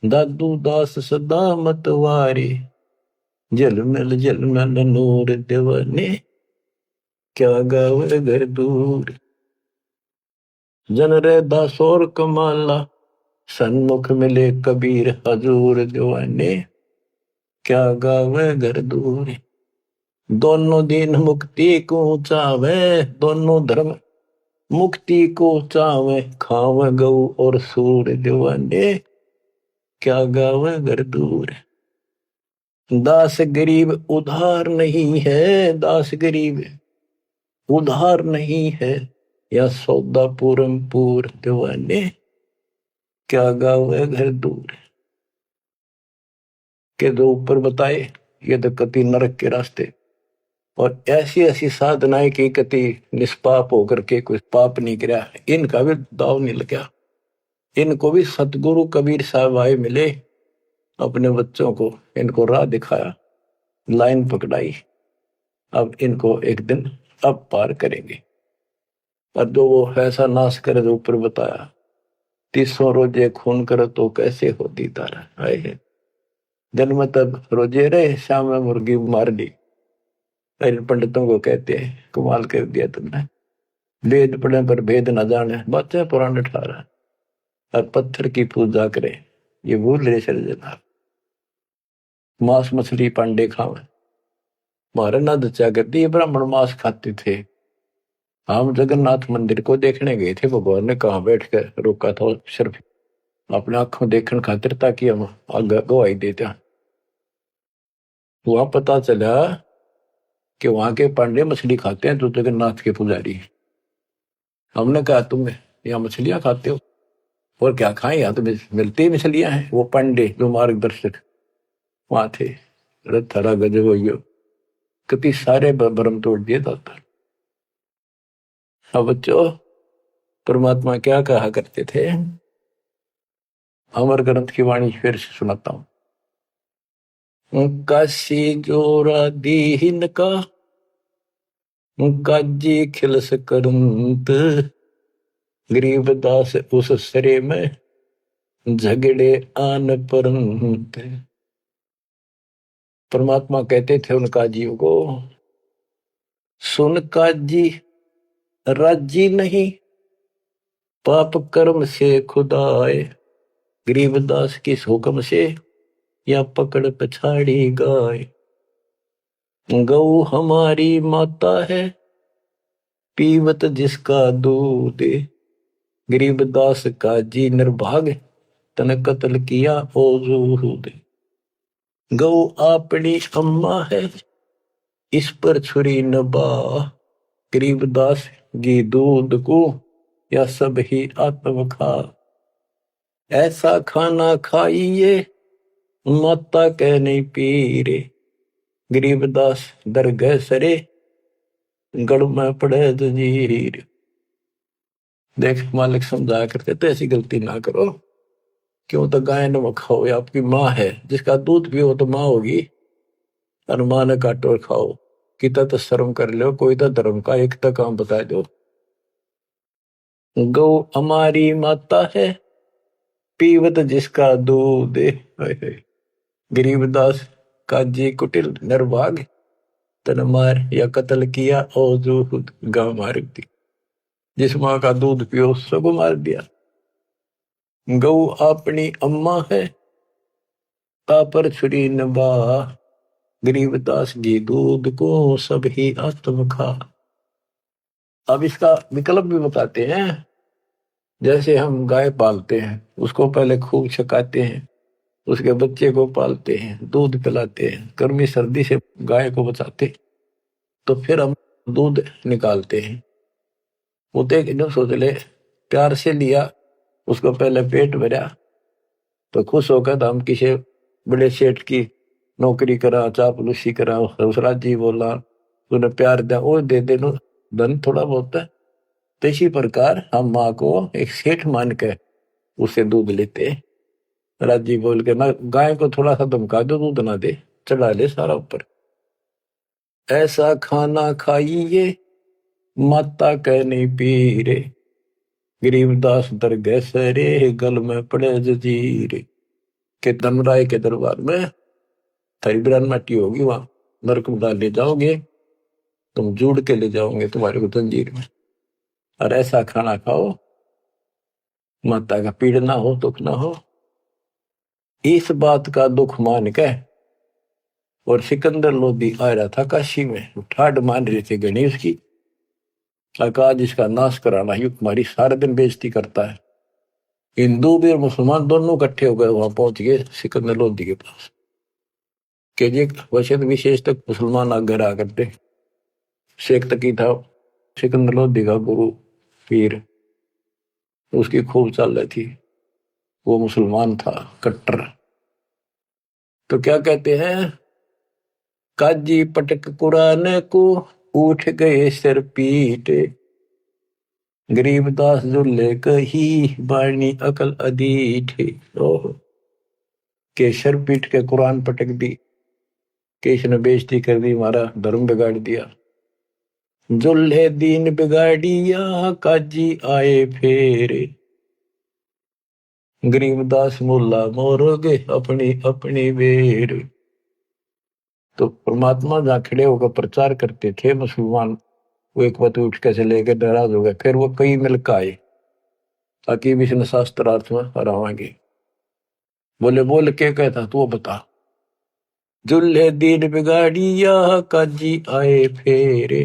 दादू दास सदा मतवारे, जलमल नूर, दीवाने क्या गावे घर दूर। जन रे दासोर कमाला, सन्मुख मिले कबीर हजूर, दीवाने क्या गावे घर दूर। दोनों दिन मुक्ति को चावे, दोनों धर्म मुक्ति को चावे, खावे गऊ और सूर, दीवाने क्या गावे घर दूर। दास गरीब उधार नहीं है, दास गरीब उधार नहीं है या सौदा पूरम पूर दीवाने, क्या गावे घर दूर। के दो ऊपर बताए ये तो कति नरक के रास्ते, और ऐसी ऐसी साधनाएं की कति निष्पाप होकर के कुछ पाप नहीं किया, इनका भी दाव नहीं लगा। इनको भी सतगुरु कबीर साहब आए मिले, अपने बच्चों को इनको राह दिखाया, लाइन पकड़ाई, अब इनको एक दिन अब पार करेंगे। और जो वो ऐसा नाश करे जो ऊपर बताया, 300 रोजे खून करे तो कैसे हो दीदार आए, जन्म तक रोजे रहे शाम में मुर्गी मार ली। इन पंडितों को कहते हैं कमाल कर दिया तुमने, वेद पढ़े पर भेद न जाने, बच्चे पुराने ठारा और पत्थर की पूजा करे, ये भूल रहे सर्जना। मांस मछली पांडे खावे, मारे न दचा करती, ये ब्राह्मण मांस खाते थे। हम जगन्नाथ मंदिर को देखने गए थे, भगवान ने कहा बैठ कर रोका था, सिर्फ अपने आंखों देखने खातिर, ताकि हम आगे गवाही देते। वहां पता चला कि वहां के पांडे मछली खाते हैं, तो जगन्नाथ के पुजारी। हमने कहा तुम यहाँ मछलियां खाते हो, और क्या खाएं, यहाँ तो मिलती ही मछलियां हैं। वो पांडे जो मार्गदर्शक वहां थे, थरा गजब हो, कति सारे भ्रम तोड़ दिए दाता। अब बच्चों, परमात्मा क्या कहा करते थे, अमर ग्रंथ की वाणी फिर से सुनाता हूं। काशी जोरा दीन का काजी खिलस करंत, गरीब दास उस सरे में झगड़े आन परंत। परमात्मा कहते थे उन काजियों को, सुन काजी राजी नहीं पाप कर्म से खुदाए, गरीबदास किस हुक्म से या पकड़ पछाड़ी गाय। गौ हमारी माता है पीवत जिसका दूध, गरीबदास काजी निर्भाग तन कत्ल किया ओ जूद। गौ अपनी अम्मा है इस पर छुरी न बा, गरीबदास जी दूध को या सब ही आत्म खा। ऐसा खाना खाइए माता कह नहीं पीरे, गरीबदास दरगह सरे गढ़ में पड़े जंजीर। देख मालिक समझाया करते तो ऐसी गलती ना करो, क्यों तो गाय नमक खाओ, या आपकी माँ है जिसका दूध पियो तो माँ होगी, और माँ ने काटो और खाओ। कितना तो शर्म कर लो, कोई तो धर्म का एक तो काम बता दो। गौ हमारी माता है पीवत जिसका दूध, गरीबदास काजी कुटिल निर्भाग तन मार या कत्ल किया और जो गांव मार दी। जिस माँ का दूध पियो उसको मार दिया। गौ अपनी अम्मा है पर छुरी नबा, गरीबदास जी दूध को सब ही आत्म खा। अब इसका विकल्प भी बताते हैं। जैसे हम गाय पालते हैं, उसको पहले खूब छकाते हैं, उसके बच्चे को पालते हैं, दूध पिलाते हैं, गर्मी सर्दी से गाय को बचाते, तो फिर हम दूध निकालते हैं। वो देख एकदम सोच ले, प्यार से लिया, उसको पहले पेट भरा तो खुश होकर तो हम किसी बड़े सेठ की नौकरी करा, चापलूसी करा, दूसरा जी बोला तूने प्यार दिया, वो दे दे धन थोड़ा बहुत है। तो इसी प्रकार हम माँ को एक सेठ मान के उसे दूध लेते हैं। राजी बोल के ना, गाय को थोड़ा सा धमका दो, दूध ना दे, चढ़ा ले सारा ऊपर। ऐसा खाना खाइए माता कह नहीं पीरे, गरीबदास दरगह सरे गल में पड़े जंजीर। के धर्मराय के दरबार में थारी बिरान माटी होगी, वहां नरक में डाल ले जाओगे, तुम जुड़ के ले जाओगे तुम्हारे को जंजीर में। और ऐसा खाना खाओ माता का पीड़ ना हो, दुख ना हो। इस बात का दुख मान के और सिकंदर लोधी आ रहा था काशी में, ठाड मान रहे थे गणेश की, आज इसका नाश कराना ही तुम्हारी सारे दिन बेइज्जती करता है। हिंदू भी और मुसलमान दोनों इकट्ठे हो गए, वहां पहुंच गए सिकंदर लोधी के पास के जी वैसे तो विशेष तक मुसलमान आगे आ करते, शेख तकी था सिकंदर लोधी का गुरु पीर, उसकी खूब चाल रही थी। वो मुसलमान था कट्टर। तो क्या कहते हैं, काजी पटक कुरान को उठ गए सिर पीट, गरीबदास जुल्ले कही बाणी अकल अदीठ। ओह, के सर पीट के कुरान पटक दी, केश ने बेइज्जती कर दी, हमारा धर्म बिगाड़ दिया। जुल्हे दीन बिगाड़िया काजी आए फेरे, गरीबदास मुल्ला मोरोगे अपनी अपनी बेर। तो परमात्मा जहाँ खड़े होकर प्रचार करते थे मुसलमान, वो एक बात उठ के चले गए, नाराज हो गए। फिर वो कई मिलकर आए, ताकि विष्णु शास्त्रार्थ में हरावाएंगे। बोले बोल के कहता तू बता। जुल्हे दीन बिगाड़िया काजी आए फेरे,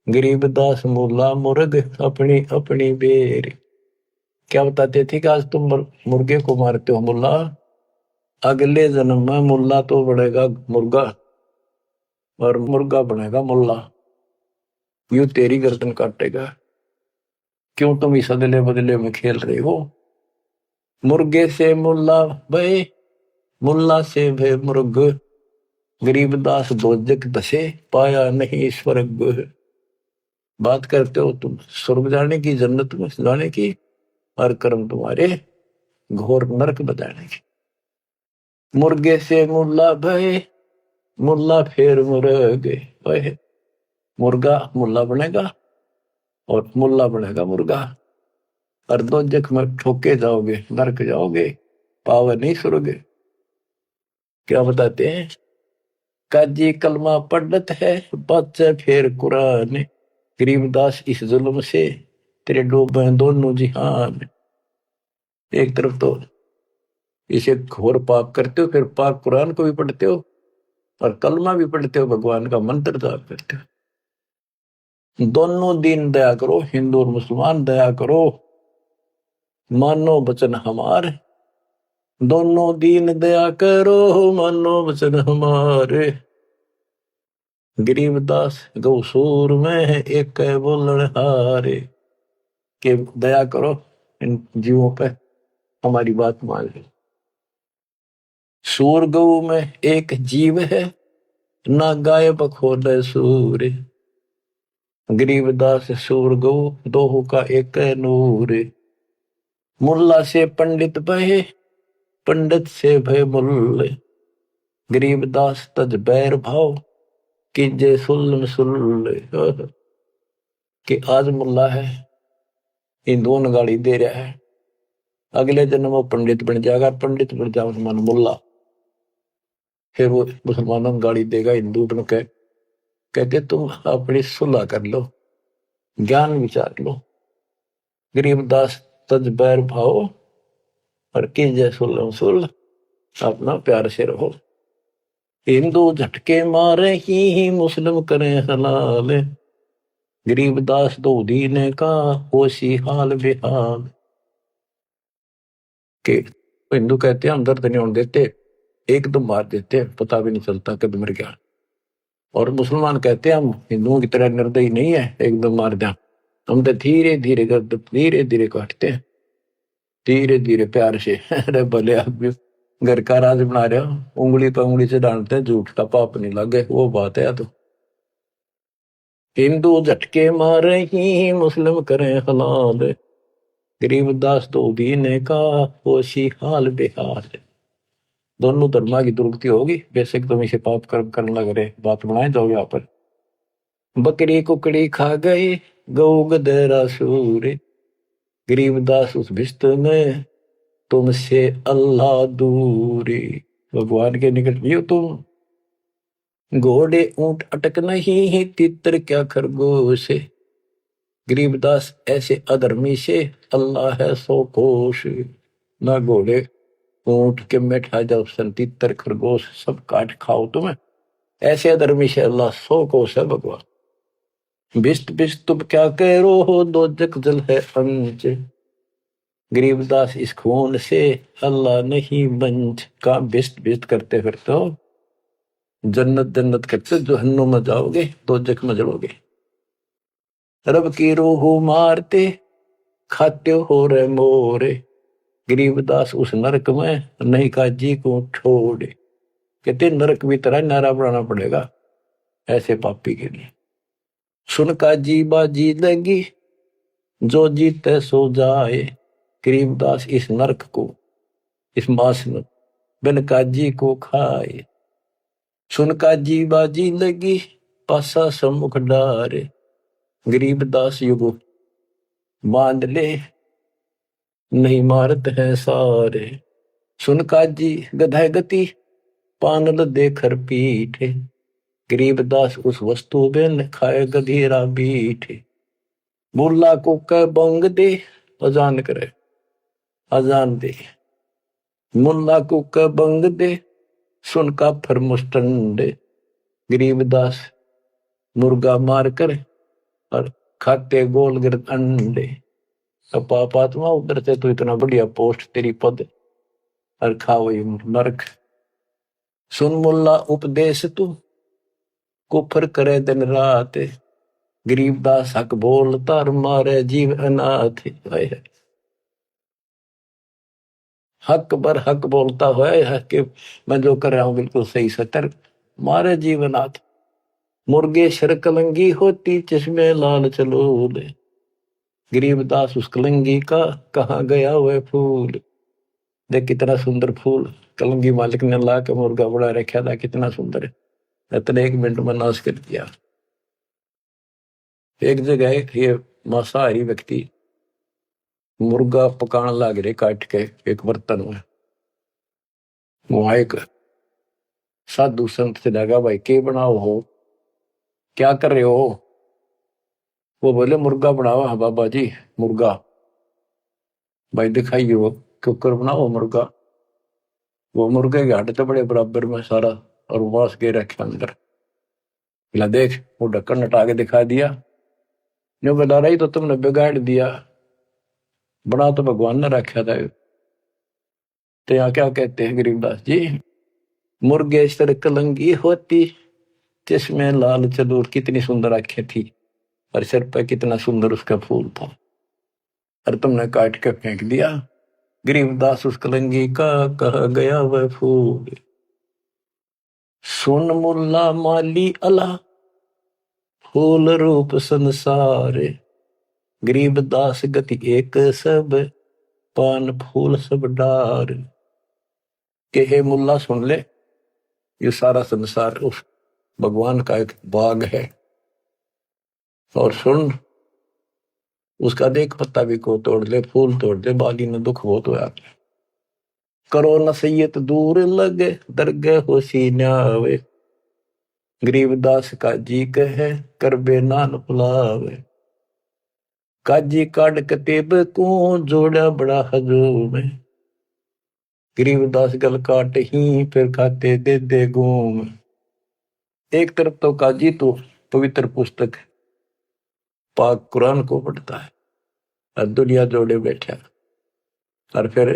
गरीबदास मुल्ला मुर्ग अपनी अपनी बेर। क्या बताते थे कि आज तुम मुर्गे को मारते हो मुल्ला, अगले जन्म में मुल्ला तो बनेगा मुर्गा और मुर्गा बनेगा मुल्ला, यूं तेरी गर्दन काटेगा। क्यों तुम इस अदले बदले में खेल रहे हो। मुर्गे से मुल्ला भय, मुल्ला से भय मुर्ग, गरीबदास दोजक दसे पाया नहीं स्वर्ग। बात करते हो तुम स्वर्ग जाने की, जन्नत में जाने की, और कर्म तुम्हारे घोर नरक बजाने की। मुर्गे से मुल्ला भय, मुल्ला फिर मुर्गे भय। मुर्गा मुल्ला बनेगा और मुल्ला बनेगा मुर्गा, और दोजख में ठोके जाओगे, नरक जाओगे, पावर नहीं स्वर्ग। क्या बताते हैं, काजी कलमा पढ़त है बच्चे फिर कुरान, गरीबदास इस जुल्म से तेरे डूबे दोनों जिहान। एक तरफ तो इसे घोर पाप करते हो, फिर पाक कुरान को भी पढ़ते हो और कलमा भी पढ़ते हो, भगवान का मंत्र जाप करते हो। दोनों दिन दया करो, हिंदू और मुसलमान दया करो, मानो वचन हमारे। दोनों दीन दया करो, मानो वचन हमारे। गरीबदास गौसूर में है एक बोलन हारे, के दया करो इन जीवों पे, हमारी बात मान लो। सूर गौ में एक जीव है, ना गाय बखोले सूर, गरीबदास सूर गौ दोहू का एक नूर। मुल्ला से पंडित भय, पंडित से भय मुल्ले, गरीबदास तज बैर भाव कीजे सुल्ल सुल्ले। कि आज मुल्ला है, इन दोनों गाली दे रहा है, अगले जन्म वो पंडित बन जाएगा, पंडित बन जाओ मन मुल्ला, फिर वो मुसलमानों को गाली देगा हिंदू बन के। कहते तुम अपनी सुलह कर लो, ज्ञान विचार लो। गरीबदास तज बैर भाव और कीजे सुल्ल सुल्ल, अपना प्यार से रहो। हिंदू झटके मारे ही मुस्लिम करें हलाल, गरीबदास दो दीने का होशी हाल बेहाल। के हिंदू कहते हैं हम दर्द नहीं होने देते, एकदम मार देते, पता भी नहीं चलता कब मर गया। और मुसलमान कहते हैं हम हिंदुओं की तरह निर्दयी नहीं है, एकदम मार दिया, हम तो धीरे धीरे गर्दन धीरे धीरे काटते हैं, धीरे धीरे प्यार से। अरे भले आप भी घर का राज बना रहे हो, उंगली पर उंगली से डांटते हैं, झूठ का पाप नहीं लगे, वो बात है। तो हिंदू झटके मारे ही मुस्लिम करें हलाल, गरीबदास तो दीने का होशी हाल बेहाल। दोनों धर्मा की दुर्गति होगी, बेशक तुम इसे पाप कर्म करने लग रहे, बात बनाए जाओ। यहाँ पर बकरी कुकड़ी खा गए गौ गधेरा सूर, गरीबदास उस भिस्त में तुमसे अल्लाह दूरी। भगवान के निकट भी हो तुम, घोड़े ऊंट अटक नहीं तितर क्या खरगोश, गरीबदास ऐसे अधर्मी से अल्लाह है सो कोश। ना घोड़े ऊंट के बैठा जाओ, तितर खरगोश सब काट खाओ तुम्हें, ऐसे अधर्मी से अल्लाह सो कोश है भगवान। बिस्त बिस्त तुम क्या कह रो हो, दो जग जल है अंच, गरीबदास इस खून से अल्लाह नहीं बंच। का बिस्त बिस्त करते फिरते हो, जन्नत जन्नत करते जहन्नुम में जाओगे, दो जग में जलोगे। रब की रूह मारते खाते हो रे मोरे। गरीबदास उस नरक में नहीं काजी को छोड़े। कहते नरक भी तरह नारा बनाना पड़ेगा ऐसे पापी के लिए। सुन काजी बाजी लगी जो जीते सो जाए। गरीबदास इस नरक को इस मास में बिन काजी को खाए। सुन काजी बाजी लगी पासा सम्मुख डारे। गरीबदास युग बांध ले नहीं मारत है सारे। सुन काजी गधा गति पानल देकर पीठे। गरीबदास उस वस्तु बिन खाए गधीरा बीठे। मुल्ला को कह बंग दे अजान करे अजान दे। मुल्ला को कह बंग दे सुन का फिर मुस्टंडे। गरीबदास मुर्गा मार कर और खाते गोल गिरत अंडे। अब पापात्मा उधर से तो इतना बढ़िया पोस्ट तेरी पद और खाओ ये नरक। सुन मुल्ला उपदेश तू कुफर करे दिन रात। गरीबदास हक बोलता और मारे जीव अनाथ। हक बर हक बोलता है कि मैं जो कर रहा हूं बिल्कुल सही सतर मारे जीवनाथ। मुर्गे शर कलंगी होती चश्मे लाल चलोले। गरीबदास उस कलंगी का कहाँ गया वह फूल। देख कितना सुंदर फूल कलंगी मालिक ने ला के मुर्गा बड़ा रखा था कितना सुंदर है। इतने 1 मिनट में नाश कर दिया। एक जगह ये मांसाहारी व्यक्ति मुर्गा पकाने लग रहे काट के एक बर्तन में। वहां एक साधु संत से लगा भाई के बनाओ हो क्या कर रहे हो। वो बोले मुर्गा बनाओ। हाँ बाबा जी मुर्गा। भाई दिखाइए वो कुकर बनाओ मुर्गा। वो मुर्गे के हड्डी तो बड़े बराबर में सारा और मांस के रखे अंदर। बोला देख वो ढक्कन हटा के दिखा दिया। जो बता रही तो तुमने बिगाड़ दिया। बना तो भगवान ने रखा था। तो यहाँ क्या कहते हैं गरीबदास जी। मुर्गे सर कलंगी होती जिसमें लाल चदूर कितनी सुंदर आंखें थी और सिर पर कितना सुंदर उसका फूल था और तुमने काट के फेंक दिया। गरीबदास उस कलंगी का कहा गया वह फूल। सुन मुल्ला माली अला फूल रूप संसार। गरीबदास गति एक सब पान फूल सब डार। के हे मुल्ला सुन ले ये सारा संसार उस भगवान का एक बाग है। और सुन उसका देख पत्ता भी को तोड़ ले फूल तोड़ ले बाली ने दुख बहुत होया। करो नसीहत दूर लगे दरगे हो सीन्यावे। गरीबदास काजी कहे करबे नान पुलावे। काजी काट कतेब को जोड़ा बड़ा हजूम। गरीबदास गल काट ही फिर खाते दे दे घूम। एक तरफ तो काजी तो पवित्र पुस्तक पाक कुरान को पढ़ता है और दुनिया जोड़े बैठा और फिर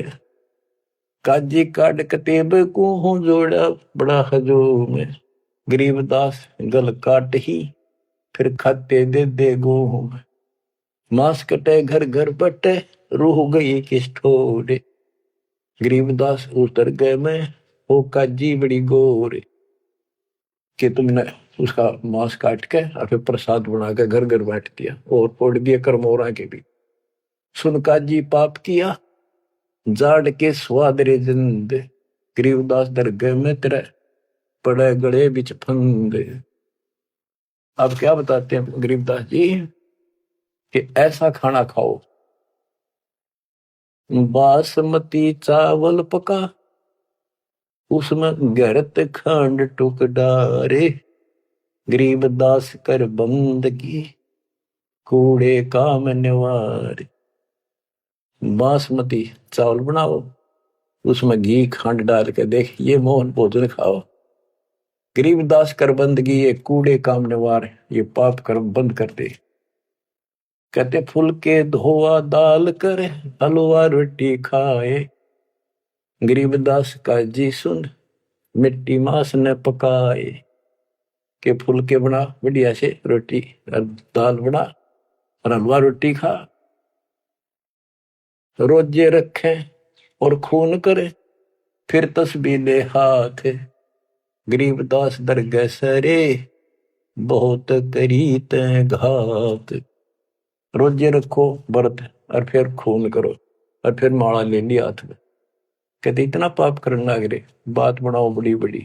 काजी काट कतेब को जोड़ा बड़ा हजूम। गरीबदास गल काट ही फिर खाते दे दे घूम। मांस कटे घर घर बटे रूह गई किस ठोरे। गरीबदास उतर गए मैं वो काजी बड़ी गोरे। कि तुमने उसका मांस काट के और फिर प्रसाद बना के घर घर बांट दिया और फोड़ दिए करमोरा के भी। सुन काजी पाप किया जाड़ के स्वाद रे जिंद। गरीबदास दरगाह में तेरे पड़े गले बिच फंदे। अब क्या बताते हैं गरीबदास जी कि ऐसा खाना खाओ बासमती चावल पका उसमें गरत खंड टुक डारे। गरीबदास कर बंदगी कूड़े काम निवार। बासमती चावल बनाओ उसमें घी खंड डाल के देख ये मोहन भोजन खाओ। गरीबदास कर बंदगी ये कूड़े काम निवार ये पाप कर्म बंद कर दे। कहते फुलके धोआ दाल कर हलवा रोटी खाए। गरीबदास का जी सुन मिट्टी मांस न पकाए। के फुलके बना बढ़िया से रोटी और दाल बना और हलवा रोटी खा, रोजे रखे और खून करे, फिर तस्बीह ले हाथ, गरीबदास दरगह सरे, बहुत करी तै घात। रोजे रखो व्रत और फिर खून करो और फिर माला ले ली हाथ में। कहते इतना पाप करने लग रहे, बात बनाओ बड़ी बड़ी।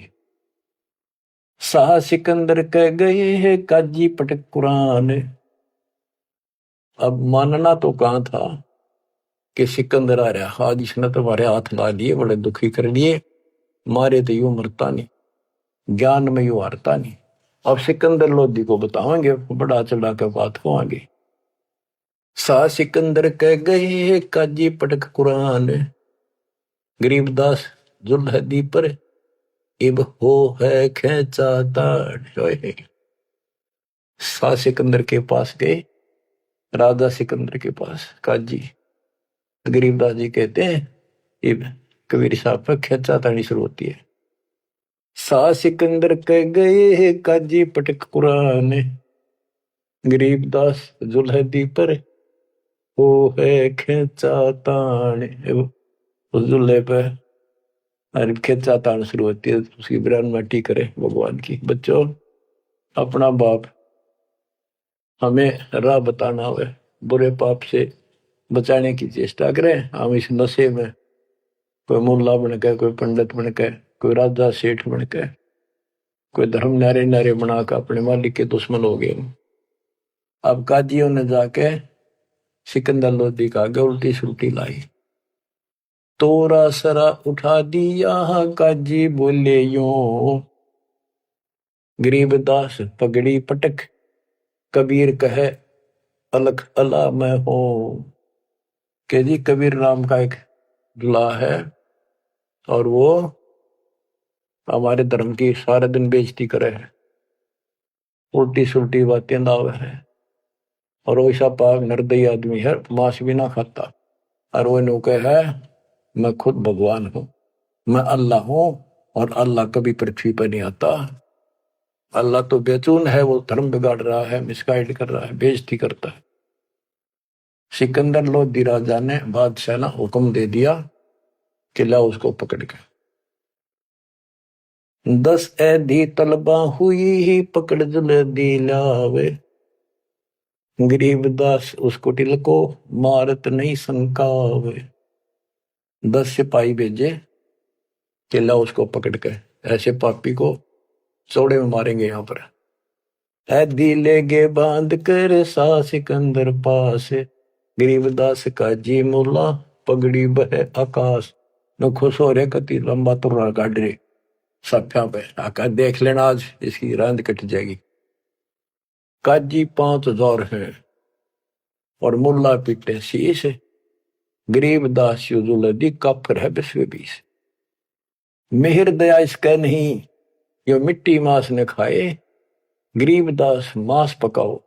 शाह सिकंदर कह गए है काजी पटक कुरान। अब मानना तो कहां था कि सिकंदर आ रहा, आज इसने तुम्हारे हाथ ला लिए, बड़े दुखी कर लिए, मारे तो यूं मरता नहीं, ज्ञान में यूं हारता नहीं। अब सिकंदर लोधी को बताओगे, बड़ा चढ़ा कर बात को आगे। शाह सिकंदर कह गए है काजी पटक कुरान, गरीबदास जुल्हदी पर इब हो है खेचा ताड़। शाह सिकंदर के पास गए, राजा सिकंदर के पास काजी। गरीबदास जी कहते हैं इब कबीर साहब पर खेचा ताड़ी शुरू होती है। शाह सिकंदर कह गए है काजी पटक कुरान, गरीबदास जुल्हदी पर हो है खेचा ताड़। उस जुल्हे पर अरे खेचा ताड़ शुरू होती है, उसकी बयान माटी करे भगवान की। बच्चों, अपना बाप हमें राह बताना हुए, बुरे पाप से बचाने की चेष्टा करें। हम इस नशे में कोई मुल्ला बन के, कोई पंडित बन के, कोई राजा सेठ बन के, कोई धर्म नारे नारे बनाकर अपने मालिक के दुश्मन हो गए। अब काजियों ने जाके सिकंदर लोधी का आगे उल्टी सुल्टी लाई। तोरा सरा उठा दिया काजी बोले यूं, गरीबदास पगड़ी पटक, कबीर कहे अलख अला मैं हूं। के जी कबीर नाम का एक दुल्हा है और वो हमारे धर्म की सारे दिन बेइज्जती करे है, उल्टी सुल्टी बातें लावे है, और वो ऐसा पाक निर्दयी आदमी है, मांस भी ना खाता। और वो नु है मैं खुद भगवान हूं, मैं अल्लाह हूं, और अल्लाह कभी पृथ्वी पर नहीं आता। अल्लाह तो बेचून है, वो धर्म बिगाड़ रहा है, मिसगाइड कर रहा है, बेइज्जती करता है। सिकंदर लोधी राजा ने बादशाह ने हुक्म दे दिया कि ला उसको पकड़ के 10 ऐधी तलबा हुई ही पकड़ जुल्हदी लावे, गरीबदास उस कुटिल को मारत नहीं संकावे। 10 सिपाही भेजे कि ला उसको पकड़ के ऐसे पापी को चौड़े में मारेंगे। यहां पर ऐधी लेगे बांध कर सा सिकंदर पास, गरीबदास का जी मुल्ला पगड़ी बह आकाश। न खुश हो रहे कति लंबा तुर्रा काट रहे सफ्या पे आका, देख लेना आज इसकी रांद कट जाएगी। काजी 5000 है और मुल्ला पीटे शीश, गरीबदास जुल्हदी काफिर है 20 मेहर दया इसका नहीं, यो मिट्टी मांस न खाए, गरीबदास मांस पकाओ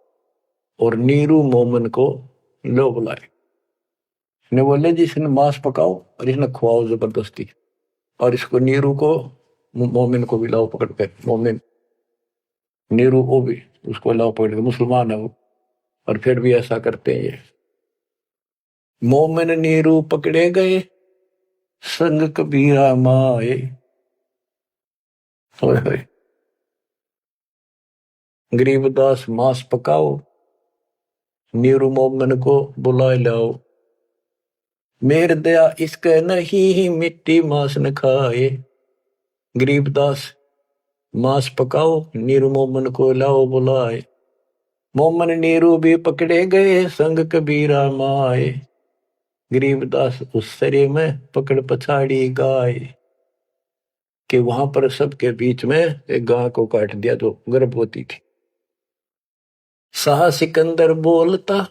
और नीरू मोमन को लो बुलाए। ने बोले जी इसने मांस पकाओ और इसने खुआओ जबरदस्ती, और इसको नीरू को मोमिन को भी लाओ पकड़ के। मोमिन नीरू को भी उसको लाओ पकड़ के, मुसलमान है वो, और फिर भी ऐसा करते हैं ये। मोमिन नीरू पकड़े गए संग कबीरा माए। गरीबदास मांस पकाओ, नीरू मोमिन को बुलाए लाओ, मेर दया इसके नहीं मिट्टी मांस न खाए। गरीबदास मांस पकाओ, नीरू मोमन को लाओ बुलाए, मोमन नीरू भी पकड़े गए संग कबीरा माए। गरीबदास उस सरे में पकड़ पछाड़ी गाय, कि वहां पर सबके बीच में एक गाय को काट दिया जो गर्भवती थी। शाह सिकंदर बोलता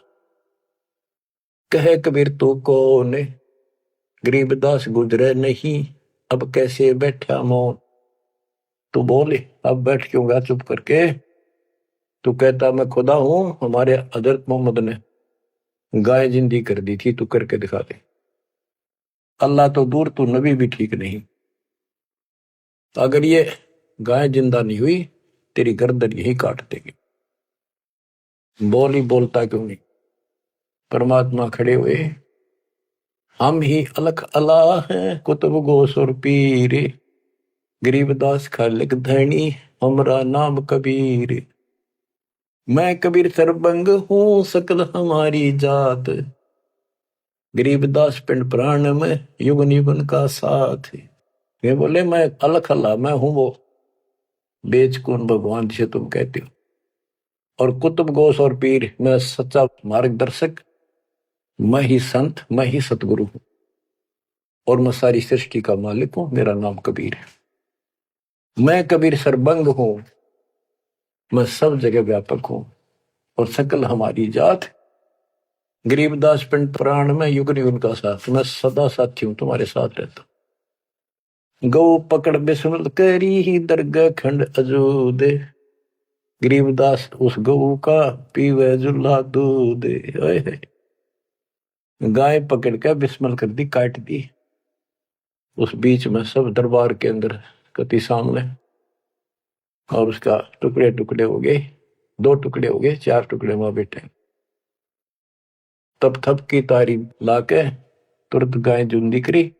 कहे कबीर तू कौन, गरीबदास गुजरे नहीं अब कैसे बैठा मौन। तू बोले अब बैठ क्यों गया चुप करके, तू कहता मैं खुदा हूं, हमारे हजरत मोहम्मद ने गाय जिंदी कर दी थी, तू करके दिखा दे। अल्लाह तो दूर, तू नबी भी ठीक नहीं। अगर ये गाय जिंदा नहीं हुई तेरी गर्दन यही काट देगी। बोल ही बोलता क्यों नहीं। परमात्मा खड़े हुए, हम ही अलख अला हैं कुतुब गोसुर पीर, गरीबदास खालिक धनी हमरा नाम कबीर। मैं कबीर सरबंग हूँ सकल हमारी जात, गरीबदास पिंड प्राण में युग निगुन का साथ। ये बोले मैं अलख अल्लाह, मैं हूं वो बेचकुन भगवान जिसे तुम कहते हो, और कुतुब गोस और पीर, मैं सच्चा मार्गदर्शक, मैं ही संत, मैं ही सतगुरु हूं, और मैं सारी सृष्टि का मालिक हूं, मेरा नाम कबीर है। मैं कबीर सरबंग हूं, मैं सब जगह व्यापक हूं, और सकल हमारी जात, गरीबदास पिंड प्राण में युग निगुन का साथ, मैं सदा साथी हूं, तुम्हारे साथ रहता। गौ पकड़ बिस्मल करी ही दरगाह खंड अजूद, गरीबदास उस गऊ का पीवे जुल्ला दूध। गाय पकड़ के बिस्मल कर दी, काट दी, उस बीच में सब दरबार के अंदर कति सामने, और उसका टुकड़े टुकड़े हो गए, 2 टुकड़े हो गए, 4 टुकड़े वहां बैठे। तब थप की तारी लाके तुरंत गाय जूंदी करी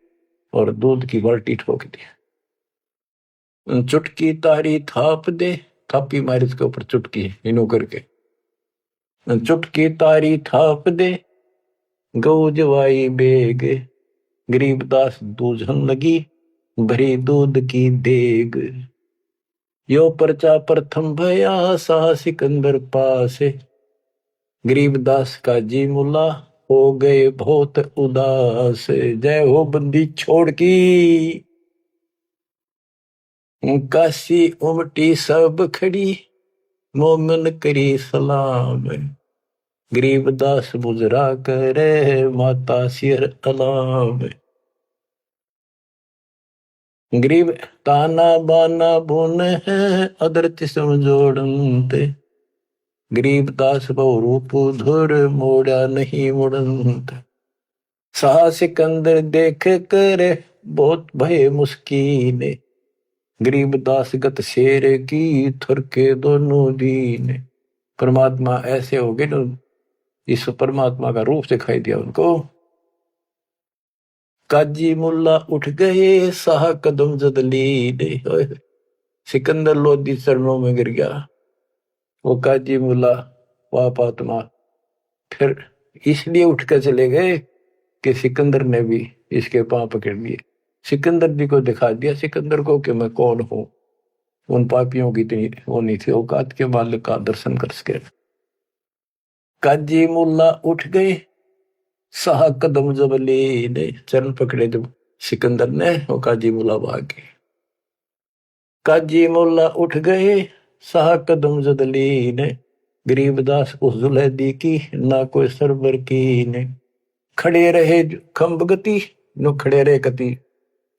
और दूध की बाल्टी ठोक दी। चुटकी तारी थाप दे, थापी मारी इसके ऊपर चुटकी इनो करके, चुटकी तारी थाप दे गऊ जवाई बेग, गरीबदास दूझन लगी भरी दूध की देग। यो परचा प्रथम भया सा सिकंदर पास, गरीबदास का जी मुला हो गए बहुत उदास। जय हो बंदी छोड़ की, काशी उमटी सब खड़ी मोमन करी सलाम, गरीबदास बुजरा करे माता सिर अलाम। गरीब ताना बाना बुन है अदरति समझोड़ते, गरीबदास बहु रूप धुर मोड़ा नहीं मुड़ंत। साह सिकंदर देख कर बहुत भय मुस्कीन, गरीबदास गत शेर की थुरके दोनों दीन। परमात्मा ऐसे हो गए ना, इस परमात्मा का रूप दिखाई दिया उनको। काजी मुल्ला उठ गए साह कदम जदली, सिकंदर लोधी चरणों में गिर गया। वो काजी मुल्ला पाप आत्मा फिर इसलिए उठ कर चले गए कि सिकंदर ने भी इसके पांव पकड़ लिए, सिकंदर जी को दिखा दिया सिकंदर को कि मैं कौन हूं। उन पापियों की इतनी वो नहीं थी औकात के मालिक का दर्शन कर सके। काजी मुल्ला उठ गए साह कदम जबली ने, चरण पकड़े जब सिकंदर ने, वो काजी मुल्ला भाग गए। काजी मुल्ला उठ गए साह कदम जदली ने, गरीबदास उस जुलैदी की ना कोई सरबर की ने। खड़े रहे खंब गति नो, खड़े रहे कति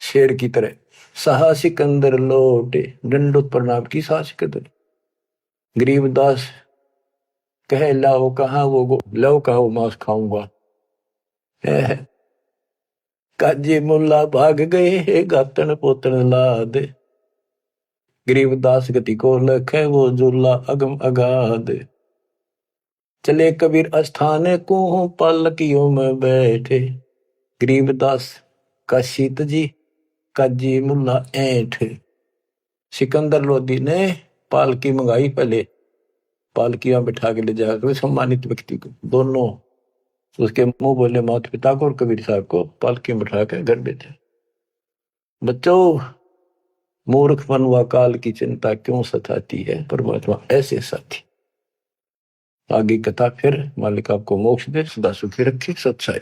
शेर की तरह। साहा सिकंदर लौटे दंडोत प्रणाम की साह सिकंदर। गरीबदास कहे लाओ कहा वो, लाओ कहा वो मांस खाऊंगा। काजी मुल्ला भाग गए गातन पोतन लाद, गरीबदास गति को लखे वो जुल्ला अगम अगाध। चले कबीर अस्थान को पालकियों में बैठे, गरीबदास का शीत जी काजी मुल्ला ऐठ। सिकंदर लोधी ने पालकी मंगाई, पहले पालकियां बिठा के ले जाकर सम्मानित व्यक्ति को, दोनों उसके मुंह बोले माता पिता को और कबीर साहब को पालकी बिठा कर घर भेजे। बच्चों, मूर्खपन व काल की चिंता क्यों सताती है, परमात्मा ऐसे साथी। आगे कथा फिर, मालिक आपको मोक्ष दे, सदा सुखी रखे, सत्साई।